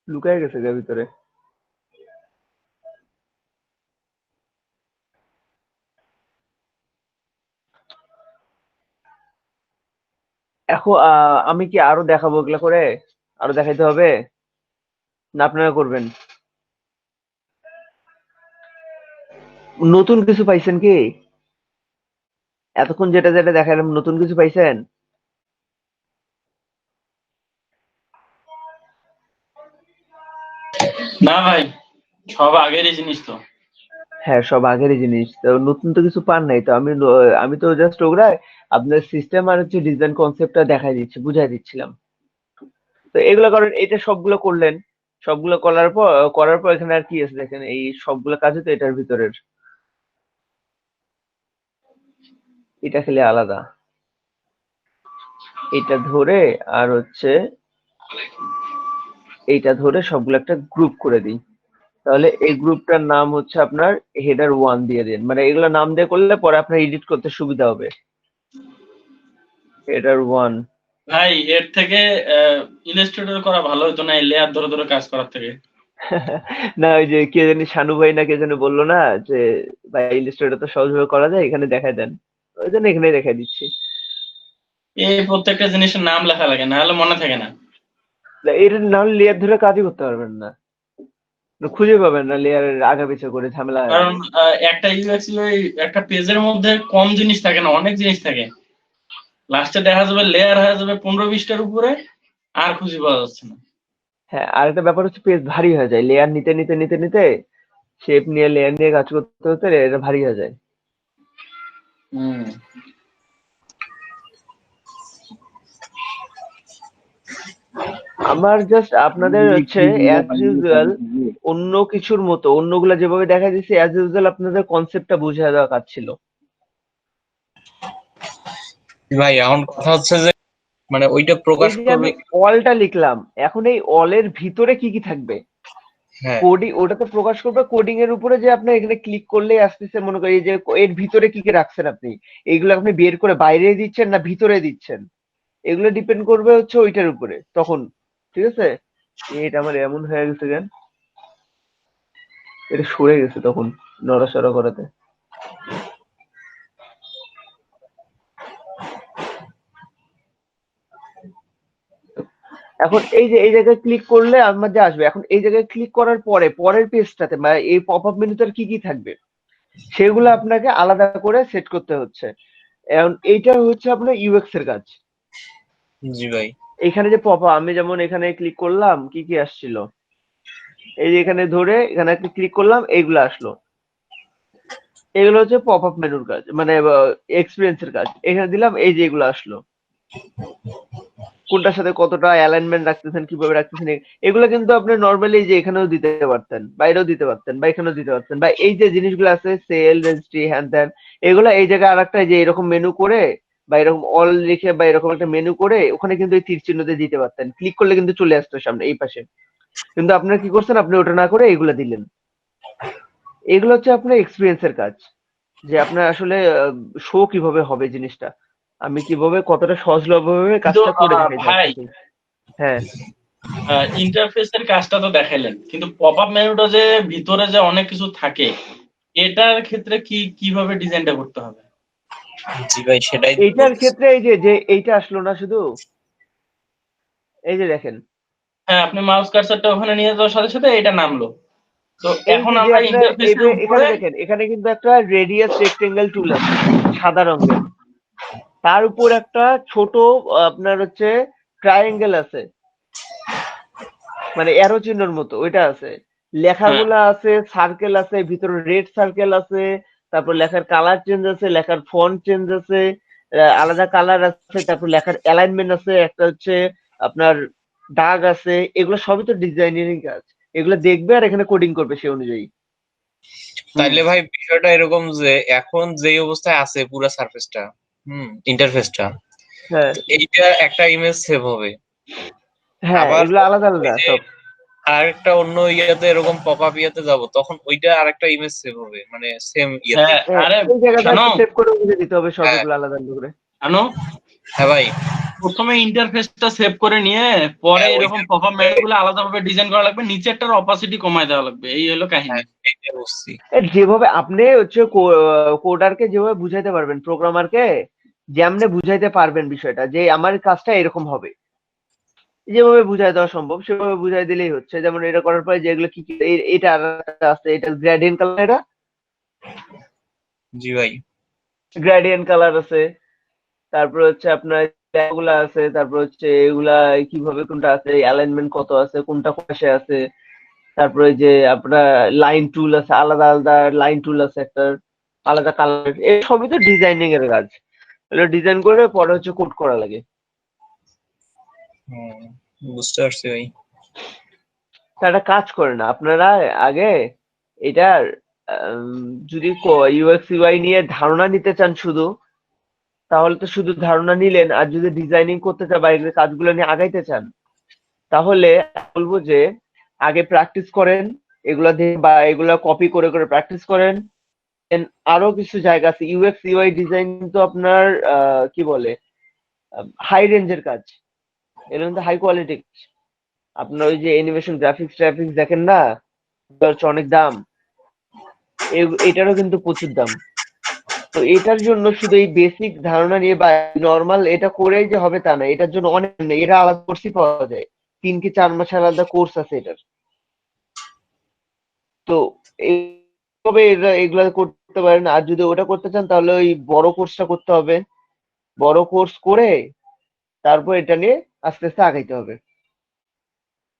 লুকায় গেছে গা ভিতরে। এখন আমি কি আরো দেখাবো এগুলা করে? আরো দেখাইতে হবে না আপনারা করবেন? নতুন কিছু পাইছেন কি? এতক্ষণ যেটা যেটা দেখালাম নতুন কিছু পাইছেন? না ভাই, সব আগেরই জিনিস তো। হ্যাঁ, সব আগেরই জিনিস, তো নতুন তো কিছু পান নাই তো। আমি তো জাস্ট ওগুলা আপনার সিস্টেম আর হচ্ছে ডিজাইন কনসেপ্টটা দেখাই দিচ্ছি, বুঝাই দিচ্ছিলাম। তো এগুলো করেন, এটা সবগুলো করলেন, সবগুলো করার পর এখানে আর কি আছে দেখেন, এই সবগুলো কাজই তো এটার ভিতরের। এটা খালি আলাদা, এটা ধরে আর হচ্ছে এইটা ধরে সবগুলো একটা গ্রুপ করে দিই। তাহলে এই গ্রুপটার নাম হচ্ছে আপনার হেডার 1 দিয়ে দিন, মানে এগুলো নাম দিয়ে করলে পরে আপনার এডিট করতে সুবিধা হবে। হেডার 1। ভাই এর থেকে ইলাস্ট্রেটর করা ভালো হতো না, এই লেয়ার ধরে ধরে কাজ করার থেকে? না, ওই যে কে জানি শানু ভাই না কে জানি বললো না যে ভাই ইলাস্ট্রেটর তো সহজভাবে করা যায়, এখানে দেখাই দেন, ওই জন্য এখানে দেখাই দিচ্ছি। এই প্রত্যেকটা জিনিসের নাম লেখা লাগে, না হলে মনে থাকে না। এটা না হলে লেয়ার ধরে কাজই করতে পারবেন না, খুঁজে পাবেন না, লেয়ারের আগা পিছে করে ঝামেলা হয়ে কারণ যাবে। একটা ইউএক্স একটা পেজের মধ্যে কম জিনিস থাকে না, অনেক জিনিস থাকে। লাস্টে দেখা যাবে লেয়ার হয়ে যাবে 15-20টার উপরে, আর খুঁজে পাওয়া যাচ্ছে না। হ্যাঁ, আর একটা ব্যাপার হচ্ছে পেজ ভারী হয়ে যায়, লেয়ার নিতে নিতে নিতে নিতে শেপ নিয়ে লেয়ার নিয়ে কাজ করতে করতে এটা ভারী হয়ে যায়। আমার জাস্ট আপনাদের হচ্ছে অ্যাজ ইউজুয়াল অন্য কিছুর মতো, অন্যগুলা যেভাবে দেখা দিচ্ছে অ্যাজ ইউজুয়াল আপনাদের কনসেপ্টটা বুঝিয়ে দেওয়া কাজ ছিল। ভাই এখন কথা হচ্ছে যে মানে ওইটা প্রকাশ এই যে করবে আমি অলটা লিখলাম, এখন এই অলের ভিতরে কি কি থাকবে? হ্যাঁ কোডিং ওটা তো প্রকাশ করবে কোডিং এর উপরে, যে আপনি এখানে ক্লিক করলেই আসতেছে, মনে করি এই যে এর ভিতরে কি কি রাখছেন আপনি, এইগুলো আপনি বের করে বাইরে দিচ্ছেন না ভিতরে দিচ্ছেন, এগুলো ডিপেন্ড করবে হচ্ছে ওইটার উপরে তখন। ঠিক আছে, এটা আমার এমন হয়ে গেছে কেন, এটা সরে গেছে তখন নড়াচড়া করাতে। এখন এই যে এই জায়গায় ক্লিক করলে আমার যে আসবে, এখন এই জায়গায় ক্লিক করার পরে পরের পেজটাতে মানে এই পপ আপ মেনুটার কি কি থাকবে সেগুলো আপনাকে আলাদা করে সেট করতে হচ্ছে। এখন এইটা হচ্ছে আপনার ইউএক্স এর কাজ। জি ভাই। এখানে যে পপ আপ, আমি যেমন এখানে ক্লিক করলাম কি কি আসছিল, এই যে এখানে ধরে এখানে ক্লিক করলাম এইগুলো আসলো, এগুলো হচ্ছে পপ আপ মেনুর কাজ, মানে এক্সপিরিয়েন্সের কাজ। এখানে দিলাম এই যে এগুলো আসলো, কোনটার সাথে কতটা অ্যালাইনমেন্ট রাখতেছেন, কিভাবে রাখতেছেন, এগুলো কিন্তু আপনি নর্মালি যে এখানেও দিতে পারতেন, বাইরেও দিতে পারতেন, বা এখানেও দিতে পারতেন, বা এই যে জিনিসগুলো আছে সেল রেজিস্ট্রি হ্যান ত্যান, এগুলো এই জায়গায় আরেকটা যে এরকম মেনু করে বা এরকম অল লিখে বা এরকম একটা মেনু করে ওখানে কিন্তু এই তীর চিহ্ন দিয়ে দিতে পারতেন, ক্লিক করলে কিন্তু চলে আসতো সামনে এই পাশে। কিন্তু আপনারা কি করছেন, আপনি ওটা না করে এগুলো দিলেন। এগুলো হচ্ছে আপনার এক্সপিরিয়েন্সের কাজ, যে আপনার আসলে শো কিভাবে হবে জিনিসটা, আমি কিভাবে কতটা সহজলভ্যভাবে কাজটা করে দেখাই ভাই হ্যাঁ, ইন্টারফেসের কাজটা তো দেখাইলেন, কিন্তু পপ আপ মেনুটা যে ভিতরে যে অনেক কিছু থাকে, এটার ক্ষেত্রে কিভাবে ডিজাইনটা করতে হবে? জি ভাই সেটাই এইটার ক্ষেত্রে এই যে এইটা আসলো না শুধু, এই যে দেখেন, হ্যাঁ আপনি মাউস কার্সারটা ওখানে নিয়ে যাওয়ার সাথে সাথে এটা নামলো। তো এই এখন যে আমরা আপনার ইন্টারফেসের এখানে উপরে দেখেন, এখানে কিন্তু একটা রেডিয়াস রেক্টেঙ্গেল টুল আছে সাদা রঙের, তার উপর একটা ছোট আপনার হচ্ছে ট্রায়াঙ্গেল আছে, মানে অ্যারো চিহ্নের মতো ওইটা আছে, লেখাগুলা আছে, সার্কেল আছে, ভিতরে রেড সার্কেল আছে, তারপর লেখার কালার চেঞ্জ আছে, লেখার ফন্ট চেঞ্জ আছে, আলাদা কালার আছে, তারপর লেখার অ্যালাইনমেন্ট আছে, একটা হচ্ছে আপনার দাগ আছে, এগুলো সবই তো ডিজাইনিং কাজ, এগুলো দেখবে আর এখানে কোডিং করবে সেই অনুযায়ী। তাইলে ভাই বিষয়টা এরকম যে এখন যে অবস্থায় আছে পুরো সারফেসটা ইন্টারফেসটা, হ্যাঁ এইটা একটা ইমেজ সেভ হবে, হ্যাঁ, আবার এগুলো আলাদা আলাদা সব। আরেকটা অন্য ইয়াতে এরকম পপ আপ ইয়াতে যাব, তখন ওইটা আরেকটা ইমেজ সেভ হবে, মানে সেম ইয়াতে। আরে এই জায়গাটা সেভ করে বুঝে দিতে হবে সব, এগুলো আলাদা আলাদা করে। জানো হ্যাঁ ভাই, প্রথমে ইন্টারফেসটা সেভ করে নিয়ে পরে এরকম পপ আপ মেনুগুলো আলাদাভাবে ডিজাইন করা লাগবে, নিচেরটার অপাসিটি কমায় দেওয়া লাগবে, এই হলো কাহিনী। যেভাবে আপনি হচ্ছে কোডারকে যেভাবে বুঝাইতে পারবেন, প্রোগ্রামারকে যেমনে বুঝাইতে পারবেন বিষয়টা, যে আমার কাজটা এরকম হবে, যেভাবে বুঝাই দেওয়া সম্ভব সেভাবে বুঝাই দিলেই হচ্ছে। যেমন এটা করার পরে যেগুলো কি এটা আছে, এটা গ্রেডিয়েন্ট কালার, এটা জি ভাই গ্রেডিয়েন্ট কালার আছে, তারপর হচ্ছে আপনার এগুলা আছে, তারপর হচ্ছে এগুলা কিভাবে কোনটা আছে, অ্যালাইনমেন্ট কত আছে, কোনটা পাশে আছে, তারপরে যে আপনার লাইন টুল আছে, আলাদা আলাদা লাইন টুল আছে, একটা আলাদা কালার, এই সবই তো ডিজাইনিং এর কাজ। এগুলো ডিজাইন করে পরে হচ্ছে কোড করা লাগে। বুঝতে পারছি ভাই। তা একটা কাজ করেন আপনারা আগে এটার যদি ইউএক্স ইউআই নিয়ে ধারণা নিতে চান শুধু, তাহলে তো শুধু ধারণা নিলেন। আর যদি ডিজাইনিং করতে চান বা এগুলো কাজগুলো নিয়ে আগাইতে চান, তাহলে বলবো যে আগে প্র্যাকটিস করেন এগুলো দিয়ে, বা এগুলো কপি করে করে প্র্যাকটিস করেন। আরো কিছু জায়গা আছে, ইউএক্স ইউআই ডিজাইন তো আপনার কি বলে হাই রেঞ্জের কাজ, এর মধ্যে হাই কোয়ালিটি। আপনার ওই যে অ্যানিমেশন গ্রাফিক্স দেখেন না, হচ্ছে অনেক দাম, এটারও কিন্তু প্রচুর দাম। তো এটার জন্য শুধু এই বেসিক ধারণা নিয়ে বা নর্মাল এটা করেই যে হবে তা না, এটার জন্য অনেক এটা আলাদা কোর্সই পাওয়া যায়, 3 কি 4 মাসের আলাদা কোর্স আছে এটার। তো এইভাবে এগুলা করতে পারেন। আর যদি ওটা করতে চান তাহলে ওই বড় কোর্সটা করতে হবে, বড় কোর্স করে তারপর এটা নিয়ে আস্তে আস্তে আগাইতে হবে।